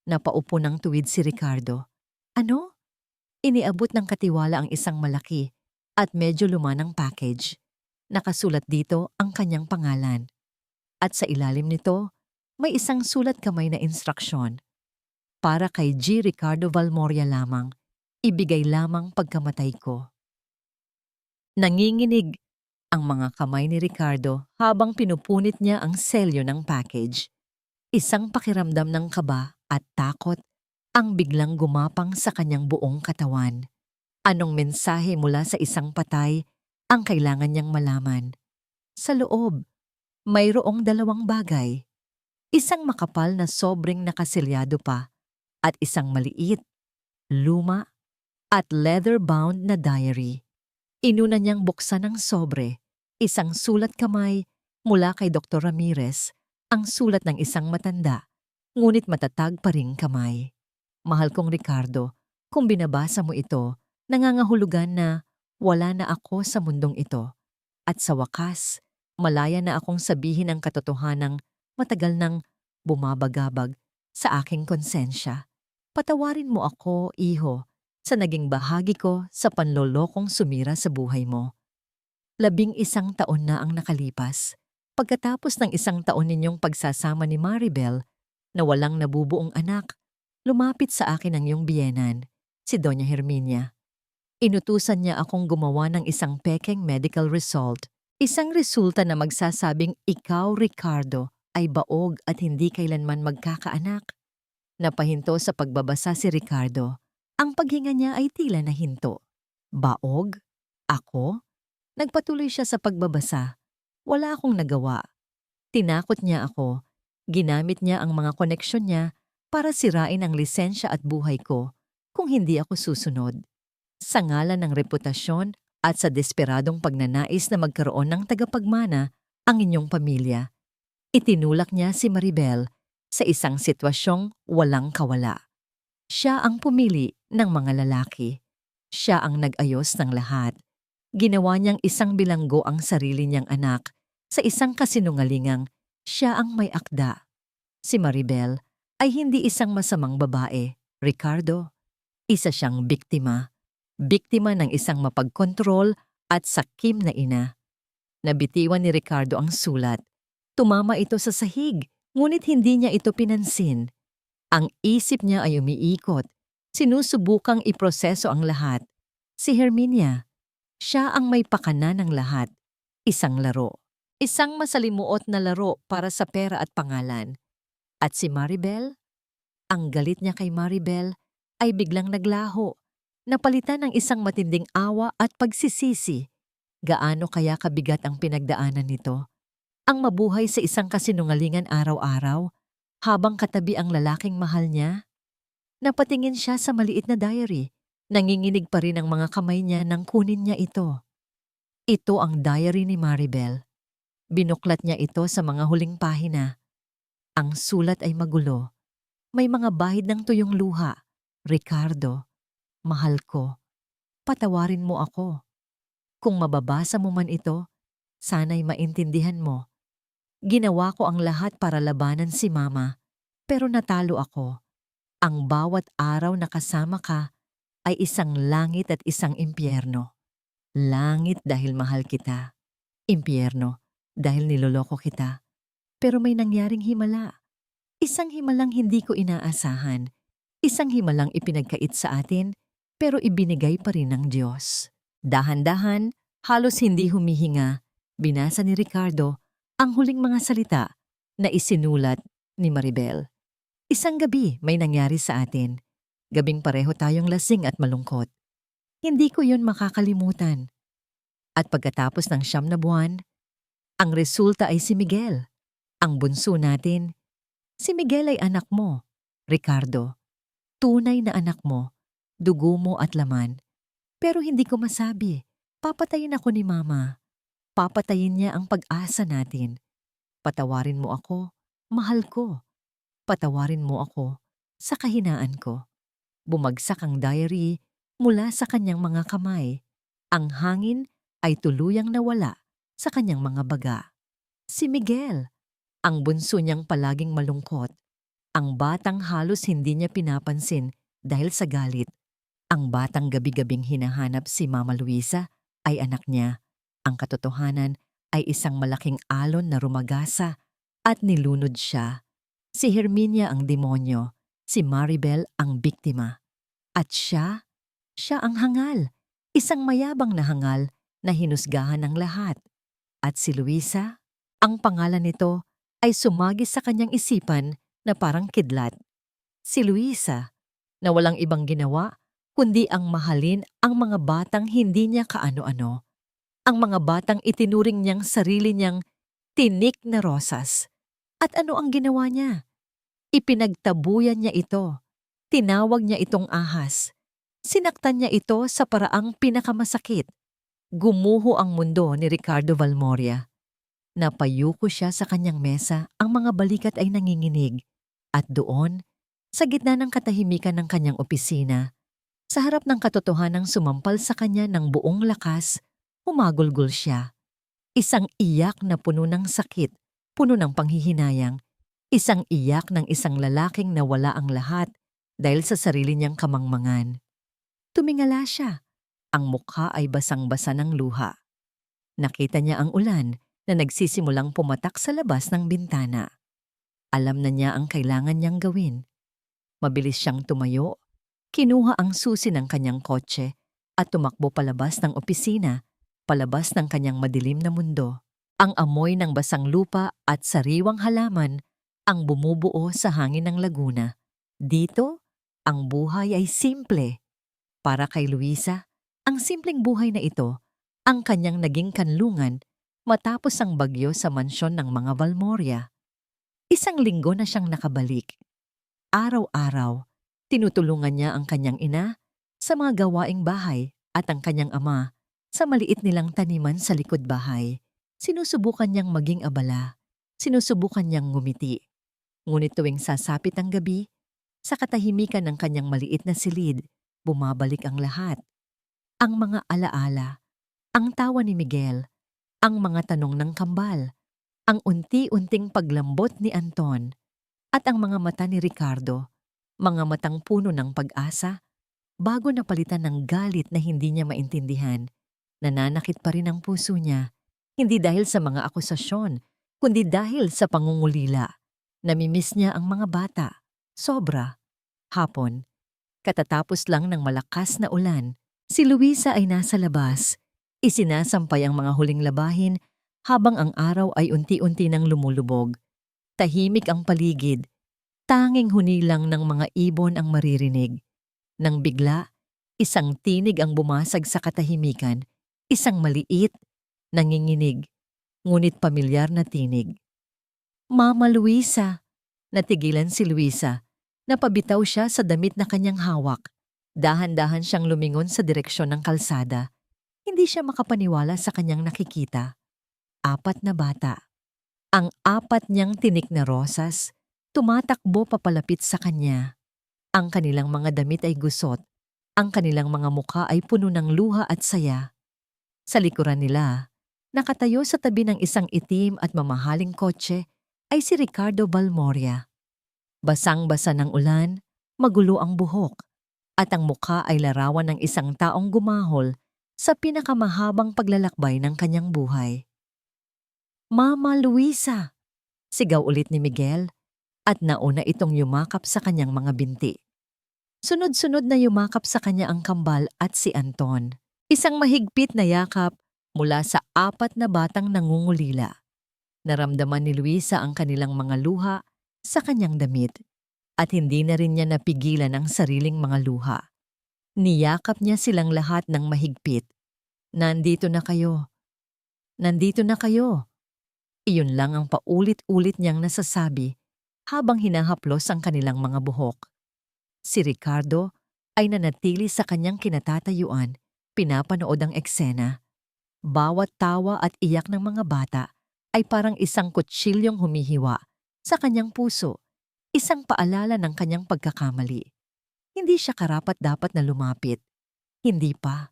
Napaupo ng tuwid si Ricardo. Ano? Iniabot ng katiwala ang isang malaki at medyo lumanang package. Nakasulat dito ang kanyang pangalan. At sa ilalim nito, may isang sulat kamay na instruksyon. Para kay G. Ricardo Valmoria lamang, ibigay lamang pagkamatay ko. Nanginginig ang mga kamay ni Ricardo habang pinupunit niya ang selyo ng package. Isang pakiramdam ng kaba at takot ang biglang gumapang sa kanyang buong katawan. Anong mensahe mula sa isang patay ang kailangan niyang malaman? Sa loob, mayroong 2 bagay. Isang makapal na sobrang nakasilyado pa at isang maliit, luma at leather-bound na diary. Inuna niyang buksan ang sobre, isang sulat kamay mula kay Dr. Ramirez, ang sulat ng isang matanda, ngunit matatag pa ring kamay. Mahal kong Ricardo, kung binabasa mo ito, nangangahulugan na wala na ako sa mundong ito. At sa wakas, malaya na akong sabihin ang katotohanang matagal nang bumabagabag sa aking konsensya. Patawarin mo ako, iho, sa naging bahagi ko sa panlolokong sumira sa buhay mo. 11 taon na ang nakalipas. Pagkatapos ng 1 taon ninyong pagsasama ni Maribel na walang nabubuong anak, lumapit sa akin ang iyong biyenan, si Doña Herminia. Inutusan niya akong gumawa ng isang pekeng medical result, isang resulta na magsasabing ikaw, Ricardo, ay baog at hindi kailanman magkakaanak. Napahinto sa pagbabasa si Ricardo. Ang paghinga niya ay tila nahinto. Baog? Ako? Nagpatuloy siya sa pagbabasa. Wala akong nagawa. Tinakot niya ako. Ginamit niya ang mga koneksyon niya para sirain ang lisensya at buhay ko kung hindi ako susunod. Sa ngalan ng reputasyon at sa desperadong pagnanais na magkaroon ng tagapagmana ang inyong pamilya, itinulak niya si Maribel sa isang sitwasyong walang kawala. Siya ang pumili ng mga lalaki. Siya ang nag-ayos ng lahat. Ginawa niyang isang bilanggo ang sarili niyang anak sa isang kasinungalingang siya ang may akda. Si Maribel ay hindi isang masamang babae, Ricardo. Isa siyang biktima. Biktima ng isang mapagkontrol at sakim na ina. Nabitiwan ni Ricardo ang sulat. Tumama ito sa sahig, ngunit hindi niya ito pinansin. Ang isip niya ay umiikot. Sinusubukang iproseso ang lahat. Si Herminia, siya ang may pakana ng lahat. Isang laro. Isang masalimuot na laro para sa pera at pangalan. At si Maribel? Ang galit niya kay Maribel ay biglang naglaho. Napalitan ng isang matinding awa at pagsisisi. Gaano kaya kabigat ang pinagdaanan nito? Ang mabuhay sa isang kasinungalingan araw-araw habang katabi ang lalaking mahal niya? Napatingin siya sa maliit na diary. Nanginginig pa rin ang mga kamay niya nang kunin niya ito. Ito ang diary ni Maribel. Binuklat niya ito sa mga huling pahina. Ang sulat ay magulo. May mga bahid ng tuyong luha. Ricardo, mahal ko, patawarin mo ako. Kung mababasa mo man ito, sana'y maintindihan mo. Ginawa ko ang lahat para labanan si Mama, pero natalo ako. Ang bawat araw na kasama ka ay isang langit at isang impyerno. Langit dahil mahal kita. Impyerno dahil niloloko kita. Pero may nangyaring himala. Isang himalang hindi ko inaasahan. Isang himalang ipinagkait sa atin, pero ibinigay pa rin ng Diyos. Dahan-dahan, halos hindi humihinga, binasa ni Ricardo ang huling mga salita na isinulat ni Maribel. Isang gabi may nangyari sa atin. Gabing pareho tayong lasing at malungkot. Hindi ko yun makakalimutan. At pagkatapos ng 9 na buwan, ang resulta ay si Miguel, ang bunso natin. Si Miguel ay anak mo, Ricardo. Tunay na anak mo, dugo mo at laman. Pero hindi ko masabi, papatayin ako ni Mama. Papatayin niya ang pag-asa natin. Patawarin mo ako, mahal ko. Patawarin mo ako sa kahinaan ko. Bumagsak ang diary mula sa kanyang mga kamay. Ang hangin ay tuluyang nawala sa kanyang mga baga. Si Miguel, ang bunso niyang palaging malungkot. Ang batang halos hindi niya pinapansin dahil sa galit. Ang batang gabi-gabing hinahanap si Mama Luisa ay anak niya. Ang katotohanan ay isang malaking alon na rumagasa at nilunod siya. Si Herminia ang demonyo, si Maribel ang biktima. At siya ang hangal, isang mayabang na hangal na hinusgahan ng lahat. At si Luisa, ang pangalan nito ay sumagi sa kanyang isipan na parang kidlat. Si Luisa, na walang ibang ginawa kundi ang mahalin ang mga batang hindi niya kaano-ano. Ang mga batang itinuring niyang sarili niyang tinik na rosas. At ano ang ginawa niya? Ipinagtabuyan niya ito. Tinawag niya itong ahas. Sinaktan niya ito sa paraang pinakamasakit. Gumuho ang mundo ni Ricardo Valmoria. Napayuko siya sa kanyang mesa, ang mga balikat ay nanginginig. At doon, sa gitna ng katahimikan ng kanyang opisina, sa harap ng katotohanang sumampal sa kanya ng buong lakas, humagulgol siya. Isang iyak na puno ng sakit, puno ng panghihinayang. Isang iyak ng isang lalaking nawala ang lahat dahil sa sarili niyang kamangmangan. Tumingala siya. Ang mukha ay basang-basa ng luha. Nakita niya ang ulan na nagsisimulang pumatak sa labas ng bintana. Alam na niya ang kailangan niyang gawin. Mabilis siyang tumayo, kinuha ang susi ng kanyang kotse at tumakbo palabas ng opisina, palabas ng kanyang madilim na mundo. Ang amoy ng basang lupa at sariwang halaman ang bumubuo sa hangin ng Laguna. Dito, ang buhay ay simple. Para kay Luisa, ang simpleng buhay na ito, ang kanyang naging kanlungan matapos ang bagyo sa mansyon ng mga Valmoria. Isang linggo na siyang nakabalik. Araw-araw, tinutulungan niya ang kanyang ina sa mga gawaing bahay at ang kanyang ama sa maliit nilang taniman sa likod bahay. Sinusubukan niyang maging abala, sinusubukan niyang ngumiti. Ngunit tuwing sasapit ang gabi, sa katahimikan ng kanyang maliit na silid, bumabalik ang lahat. Ang mga alaala, ang tawa ni Miguel, ang mga tanong ng kambal, ang unti-unting paglambot ni Anton, at ang mga mata ni Ricardo, mga matang puno ng pag-asa, bago napalitan ng galit na hindi niya maintindihan. Nananakit pa rin ang puso niya, hindi dahil sa mga akusasyon, kundi dahil sa pangungulila. Namimiss niya ang mga bata. Sobra. Hapon. Katatapos lang ng malakas na ulan, si Luisa ay nasa labas. Isinasampay ang mga huling labahin habang ang araw ay unti-unti nang lumulubog. Tahimik ang paligid. Tanging hunilang ng mga ibon ang maririnig. Nang bigla, isang tinig ang bumasag sa katahimikan, isang maliit, nanginginig, ngunit pamilyar na tinig. Mama Luisa! Natigilan si Luisa. Napabitaw siya sa damit na kanyang hawak. Dahan-dahan siyang lumingon sa direksyon ng kalsada. Hindi siya makapaniwala sa kanyang nakikita. 4 na bata. Ang 4 niyang tinik na rosas, tumatakbo papalapit sa kanya. Ang kanilang mga damit ay gusot. Ang kanilang mga mukha ay puno ng luha at saya. Sa likuran nila, nakatayo sa tabi ng isang itim at mamahaling kotse ay si Ricardo Balmoria. Basang-basa ng ulan, magulo ang buhok, at ang mukha ay larawan ng isang taong gumahol sa pinakamahabang paglalakbay ng kanyang buhay. Mama Luisa! Sigaw ulit ni Miguel, at nauna itong yumakap sa kanyang mga binti. Sunod-sunod na yumakap sa kanya ang kambal at si Anton. Isang mahigpit na yakap mula sa 4 na batang nangungulila. Naramdaman ni Luisa ang kanilang mga luha sa kanyang damit at hindi na rin niya napigilan ang sariling mga luha. Niyakap niya silang lahat ng mahigpit. Nandito na kayo. Nandito na kayo. Iyon lang ang paulit-ulit niyang nasasabi habang hinahaplos ang kanilang mga buhok. Si Ricardo ay nanatili sa kanyang kinatatayuan, pinapanood ang eksena. Bawat tawa at iyak ng mga bata ay parang isang kutsilyong humihiwa sa kanyang puso, isang paalala ng kanyang pagkakamali. Hindi siya karapat-dapat na lumapit. Hindi pa.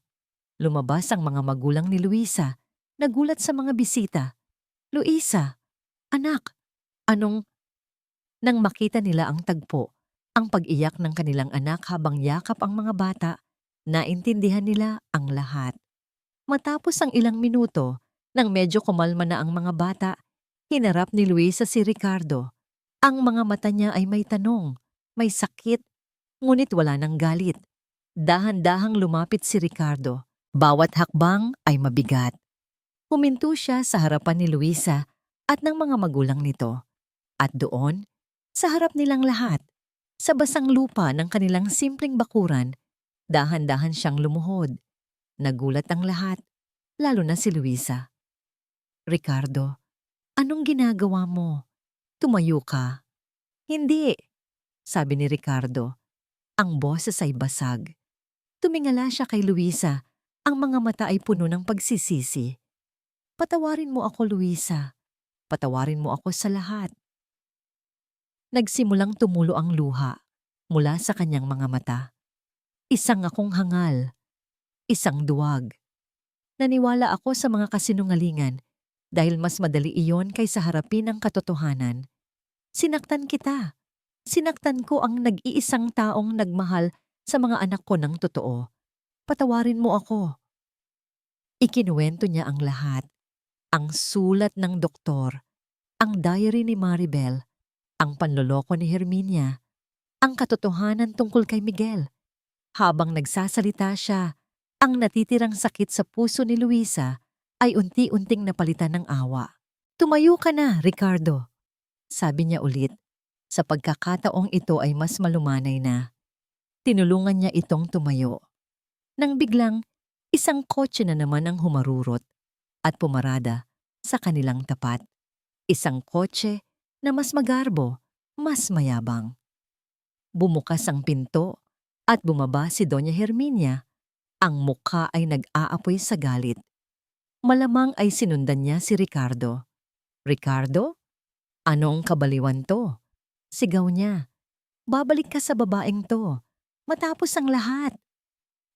Lumabas ang mga magulang ni Luisa, nagulat sa mga bisita. Luisa, anak, anong... Nang makita nila ang tagpo, ang pag-iyak ng kanilang anak habang yakap ang mga bata, naintindihan nila ang lahat. Matapos ang ilang minuto, nang medyo kumalma na ang mga bata, hinarap ni Luisa si Ricardo. Ang mga mata niya ay may tanong, may sakit, ngunit wala ng galit. Dahan-dahang lumapit si Ricardo. Bawat hakbang ay mabigat. Huminto siya sa harapan ni Luisa at ng mga magulang nito. At doon, sa harap nilang lahat, sa basang lupa ng kanilang simpleng bakuran, dahan-dahan siyang lumuhod. Nagulat ang lahat, lalo na si Luisa. Ricardo, anong ginagawa mo? Tumayo ka. Hindi, sabi ni Ricardo. Ang boses ay basag. Tumingala siya kay Luisa. Ang mga mata ay puno ng pagsisisi. Patawarin mo ako, Luisa. Patawarin mo ako sa lahat. Nagsimulang tumulo ang luha mula sa kanyang mga mata. Isang akong hangal. Isang duwag. Naniwala ako sa mga kasinungalingan dahil mas madali iyon kaysa harapin ang katotohanan. Sinaktan kita. Sinaktan ko ang nag-iisang taong nagmahal sa mga anak ko ng totoo. Patawarin mo ako. Ikinuwento niya ang lahat. Ang sulat ng doktor, ang diary ni Maribel, ang panloloko ni Herminia, ang katotohanan tungkol kay Miguel. Habang nagsasalita siya, ang natitirang sakit sa puso ni Luisa ay unti-unting napalitan ng awa. Tumayo ka na, Ricardo, sabi niya ulit. Sa pagkakataong ito ay mas malumanay na. Tinulungan niya itong tumayo. Nang biglang, isang kotse na naman ang humarurot at pumarada sa kanilang tapat. Isang kotse na mas magarbo, mas mayabang. Bumukas ang pinto At bumaba si Doña Herminia. Ang mukha ay nag-aapoy sa galit. Malamang ay sinundan niya si Ricardo. "Ricardo? Anong kabaliwan to?" Sigaw niya. "Babalik ka sa babaeng to. Matapos ang lahat."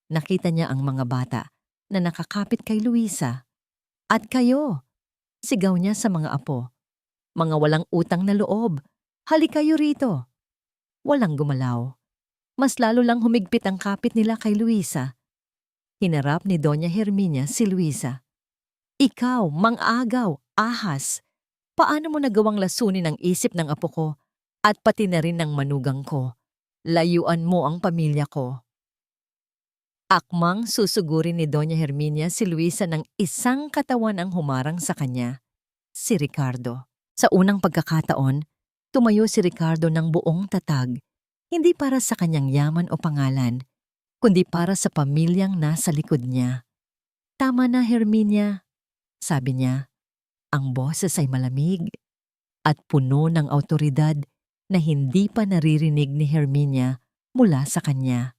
Nakita niya ang mga bata na nakakapit kay Luisa. "At kayo?" Sigaw niya sa mga apo. "Mga walang utang na loob. Halik kayo rito." Walang gumalaw. Mas lalo lang humigpit ang kapit nila kay Luisa. Hinarap ni Doña Herminia si Luisa. "Ikaw, mang-agaw, ahas. Paano mo nagawang lasunin ang isip ng apo ko at pati na rin ng manugang ko? Layuan mo ang pamilya ko." Akmang susugurin ni Doña Herminia si Luisa ng isang katawan ang humarang sa kanya, si Ricardo. Sa unang pagkakataon, tumayo si Ricardo ng buong tatag, hindi para sa kanyang yaman o pangalan, kundi para sa pamilyang nasa likod niya. "Tama na, Herminia," sabi niya. Ang boses ay malamig at puno ng awtoridad na hindi pa naririnig ni Herminia mula sa kanya.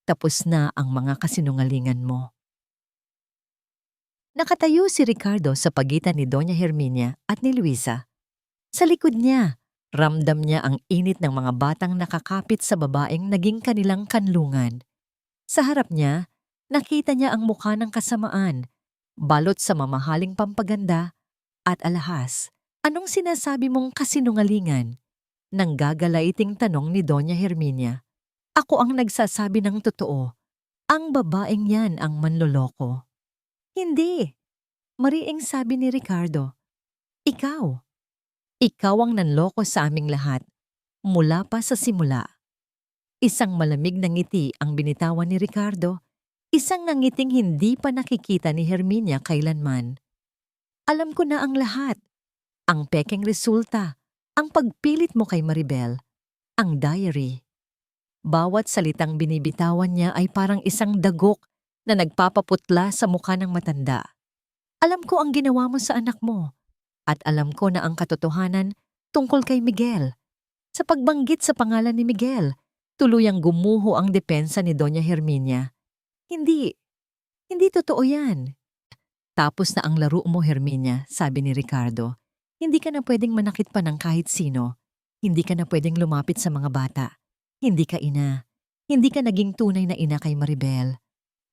"Tapos na ang mga kasinungalingan mo." Nakatayo si Ricardo sa pagitan ni Doña Herminia at ni Luisa. Sa likod niya, ramdam niya ang init ng mga batang nakakapit sa babaeng naging kanilang kanlungan. Sa harap niya, nakita niya ang mukha ng kasamaan, balot sa mamahaling pampaganda at alahas. "Anong sinasabi mong kasinungalingan?" Nang gagalaiting tanong ni Doña Herminia. "Ako ang nagsasabi ng totoo. Ang babaeng yan ang manloloko." "Hindi," mariing sabi ni Ricardo. "Ikaw. Ikaw ang nanloko sa aming lahat, mula pa sa simula." Isang malamig na ngiti ang binitawan ni Ricardo, isang ngangiting hindi pa nakikita ni Herminia kailanman. "Alam ko na ang lahat. Ang pekeng resulta, ang pagpilit mo kay Maribel, ang diary." Bawat salitang binibitawan niya ay parang isang dagok na nagpapaputla sa mukha ng matanda. "Alam ko ang ginawa mo sa anak mo. At alam ko na ang katotohanan tungkol kay Miguel." Sa pagbanggit sa pangalan ni Miguel, tuluyang gumuho ang depensa ni Doña Herminia. "Hindi, hindi totoo yan." "Tapos na ang laro mo, Herminia," sabi ni Ricardo. "Hindi ka na pwedeng manakit pa ng kahit sino. Hindi ka na pwedeng lumapit sa mga bata. Hindi ka ina. Hindi ka naging tunay na ina kay Maribel.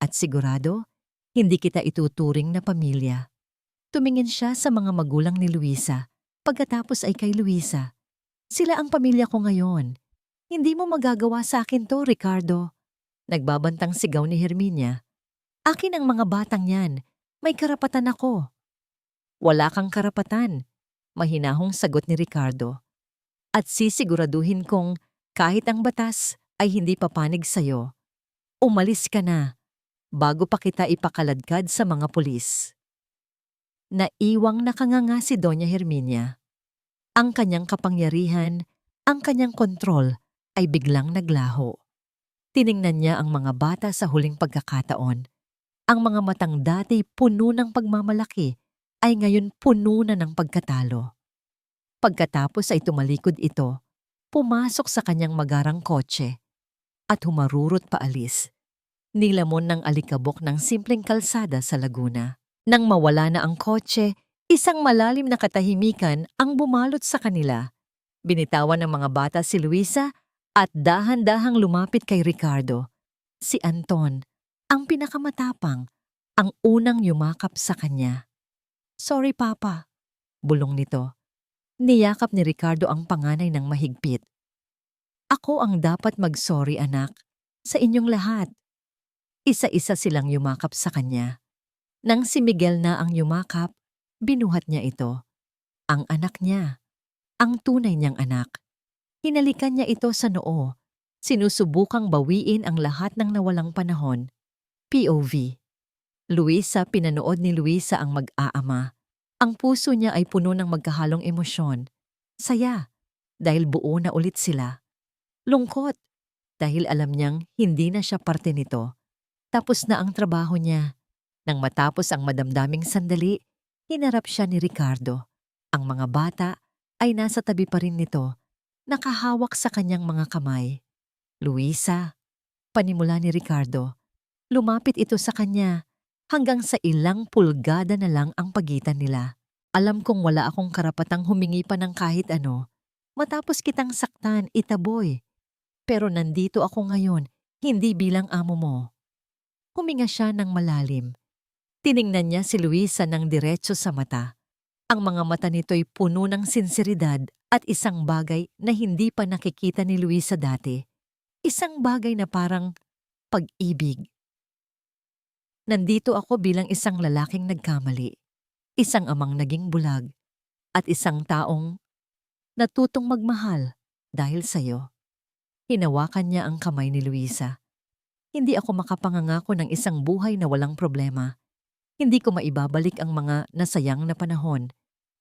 At sigurado, hindi kita ituturing na pamilya." Tumingin siya sa mga magulang ni Luisa. Pagkatapos ay kay Luisa. "Sila ang pamilya ko ngayon. Hindi mo magagawa sa akin to, Ricardo." Nagbabantang sigaw ni Herminia. "Akin ang mga batang yan. May karapatan ako." "Wala kang karapatan," mahinahong sagot ni Ricardo. "At sisiguraduhin kong kahit ang batas ay hindi papanig sa'yo. Umalis ka na, bago pa kita ipakaladkad sa mga pulis." Naiwang nakanganga si Doña Herminia. Ang kanyang kapangyarihan, ang kanyang kontrol ay biglang naglaho. Tiningnan niya ang mga bata sa huling pagkakataon. Ang mga matang dati puno ng pagmamalaki ay ngayon puno na ng pagkatalo. Pagkatapos ay tumalikod ito, pumasok sa kanyang magarang kotse at humarurot paalis. Nilamon ng alikabok ng simpleng kalsada sa Laguna. Nang mawala na ang kotse, isang malalim na katahimikan ang bumalot sa kanila. Binitawan ng mga bata si Luisa at dahan-dahang lumapit kay Ricardo. Si Anton, ang pinakamatapang, ang unang yumakap sa kanya. "Sorry, Papa," bulong nito. Niyakap ni Ricardo ang panganay ng mahigpit. "Ako ang dapat mag-sorry, anak, sa inyong lahat." Isa-isa silang yumakap sa kanya. Nang si Miguel na ang yumakap, binuhat niya ito. Ang anak niya, ang tunay niyang anak. Hinalikan niya ito sa noo. Sinusubukang bawiin ang lahat ng nawalang panahon. POV. Luisa, pinanood ni Luisa ang mag-aama. Ang puso niya ay puno ng magkahalong emosyon. Saya, dahil buo na ulit sila. Lungkot, dahil alam niyang hindi na siya parte nito. Tapos na ang trabaho niya. Nang matapos ang madamdaming sandali, hinarap siya ni Ricardo. Ang mga bata ay nasa tabi pa rin nito, nakahawak sa kanyang mga kamay. "Luisa, Panimula ni Ricardo. Lumapit ito sa kanya hanggang sa ilang pulgada na lang ang pagitan nila. Alam kong wala akong karapatang humingi pa ng kahit ano. Matapos kitang saktan, itaboy. Pero nandito ako ngayon, hindi bilang amo mo. Huminga siya ng malalim. Tiningnan niya si Luisa ng diretso sa mata. Ang mga mata nito'y puno ng sinseridad at isang bagay na hindi pa nakikita ni Luisa dati. Isang bagay na parang pag-ibig. Nandito ako bilang isang lalaking nagkamali, isang amang naging bulag, at isang taong natutong magmahal dahil sa'yo. Hinawakan niya ang kamay ni Luisa. Hindi ako makapangangako ng isang buhay na walang problema. Hindi ko maibabalik ang mga nasayang na panahon.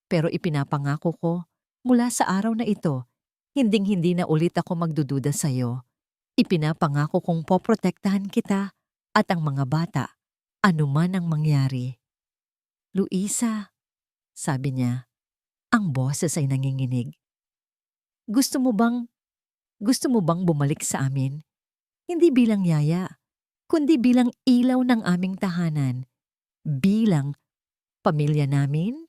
Pero ipinapangako ko, mula sa araw na ito, hinding-hindi na ulit ako magdududa sa'yo. Ipinapangako kong poprotektahan kita at ang mga bata, anuman ang mangyari. Luisa, sabi niya, ang boses ay nanginginig. Gusto mo bang bumalik sa amin? Hindi bilang yaya, kundi bilang ilaw ng aming tahanan. Bilang pamilya namin?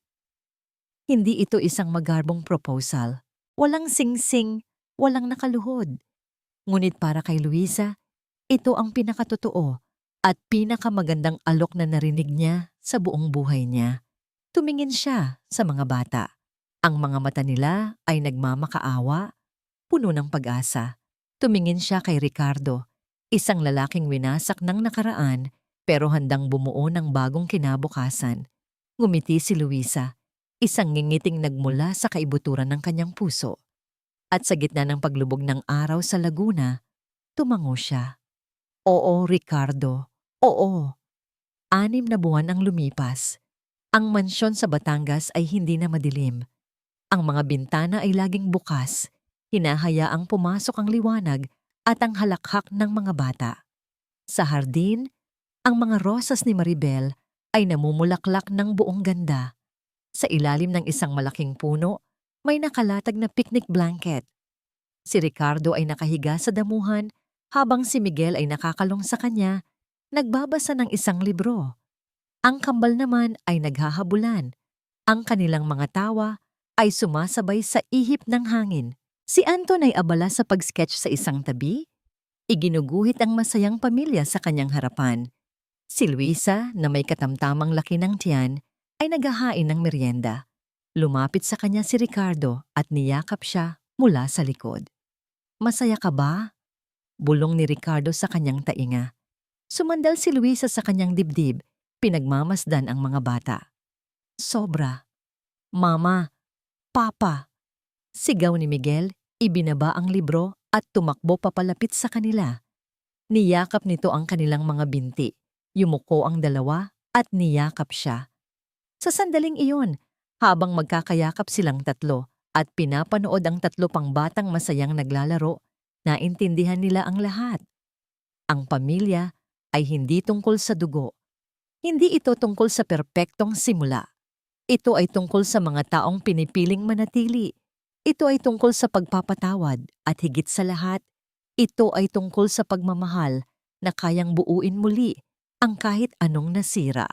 Hindi ito isang magarbong proposal. Walang singsing, walang nakaluhod. Ngunit para kay Luisa, ito ang pinakatotoo at pinakamagandang alok na narinig niya sa buong buhay niya. Tumingin siya sa mga bata. Ang mga mata nila ay nagmamakaawa, puno ng pag-asa. Tumingin siya kay Ricardo, isang lalaking winasak ng nakaraan pero handang bumuo ng bagong kinabukasan. Ngumiti si Luisa, isang ngingiting nagmula sa kaibuturan ng kanyang puso. At sa gitna ng paglubog ng araw sa Laguna, tumango siya. Oo, Ricardo. Oo. 6 na buwan ang lumipas. Ang mansyon sa Batangas ay hindi na madilim. Ang mga bintana ay laging bukas. Hinahayaang pumasok ang liwanag at ang halakhak ng mga bata. Sa hardin, ang mga rosas ni Maribel ay namumulaklak ng buong ganda. Sa ilalim ng isang malaking puno, may nakalatag na picnic blanket. Si Ricardo ay nakahiga sa damuhan habang si Miguel ay nakakalong sa kanya, nagbabasa ng isang libro. Ang kambal naman ay naghahabulan. Ang kanilang mga tawa ay sumasabay sa ihip ng hangin. Si Anton ay abala sa pag-sketch sa isang tabi. Iginuguhit ang masayang pamilya sa kanyang harapan. Si Luisa, na may katamtamang laki ng tiyan, ay naghahain ng merienda. Lumapit sa kanya si Ricardo at niyakap siya mula sa likod. Masaya ka ba? Bulong ni Ricardo sa kanyang tainga. Sumandal si Luisa sa kanyang dibdib, pinagmamasdan ang mga bata. Sobra. Mama, Papa. Sigaw ni Miguel, ibinaba ang libro at tumakbo papalapit sa kanila. Niyakap nito ang kanilang mga binti. Yumuko ang dalawa at niyakap siya. Sa sandaling iyon, habang magkakayakap silang tatlo at pinapanood ang 3 pang batang masayang naglalaro, naintindihan nila ang lahat. Ang pamilya ay hindi tungkol sa dugo. Hindi ito tungkol sa perpektong simula. Ito ay tungkol sa mga taong pinipiling manatili. Ito ay tungkol sa pagpapatawad at higit sa lahat, ito ay tungkol sa pagmamahal na kayang buuin muli ang kahit anong nasira.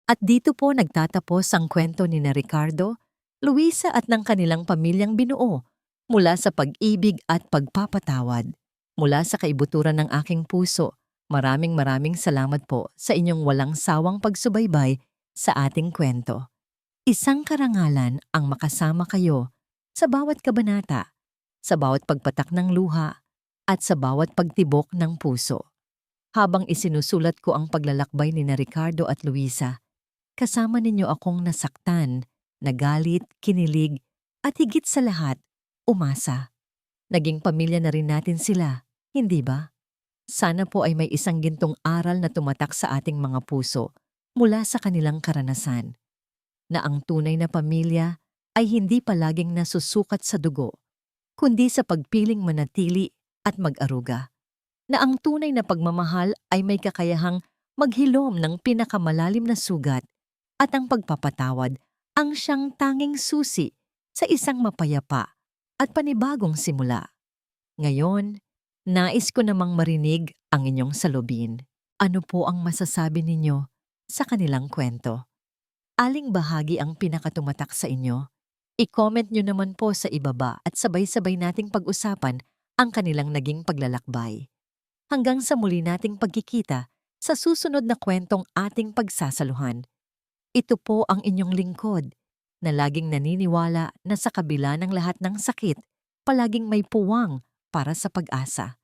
At dito po nagtatapos ang kwento ni na Ricardo, Luisa at ng kanilang pamilyang binuo mula sa pag-ibig at pagpapatawad. Mula sa kaibuturan ng aking puso, maraming salamat po sa inyong walang sawang pagsubaybay sa ating kwento. Isang karangalan ang makasama kayo sa bawat kabanata, sa bawat pagpatak ng luha, at sa bawat pagtibok ng puso. Habang isinusulat ko ang paglalakbay ni na Ricardo at Luisa, kasama ninyo akong nasaktan, nagalit, kinilig, at higit sa lahat, umasa. Naging pamilya na rin natin sila, hindi ba? Sana po ay may isang gintong aral na tumatak sa ating mga puso mula sa kanilang karanasan. Na ang tunay na pamilya ay hindi palaging nasusukat sa dugo, kundi sa pagpiling manatili at mag-aruga. Na ang tunay na pagmamahal ay may kakayahang maghilom ng pinakamalalim na sugat at ang pagpapatawad ang siyang tanging susi sa isang mapayapa at panibagong simula. Ngayon, Nais ko namang marinig ang inyong salubin. Ano po ang masasabi ninyo sa kanilang kwento? Aling bahagi ang pinakatumatak sa inyo? I-comment nyo naman po sa ibaba at sabay-sabay nating pag-usapan ang kanilang naging paglalakbay. Hanggang sa muli nating pagkikita sa susunod na kwentong ating pagsasaluhan. Ito po ang inyong lingkod na laging naniniwala na sa kabila ng lahat ng sakit, palaging may puwang para sa pag-asa.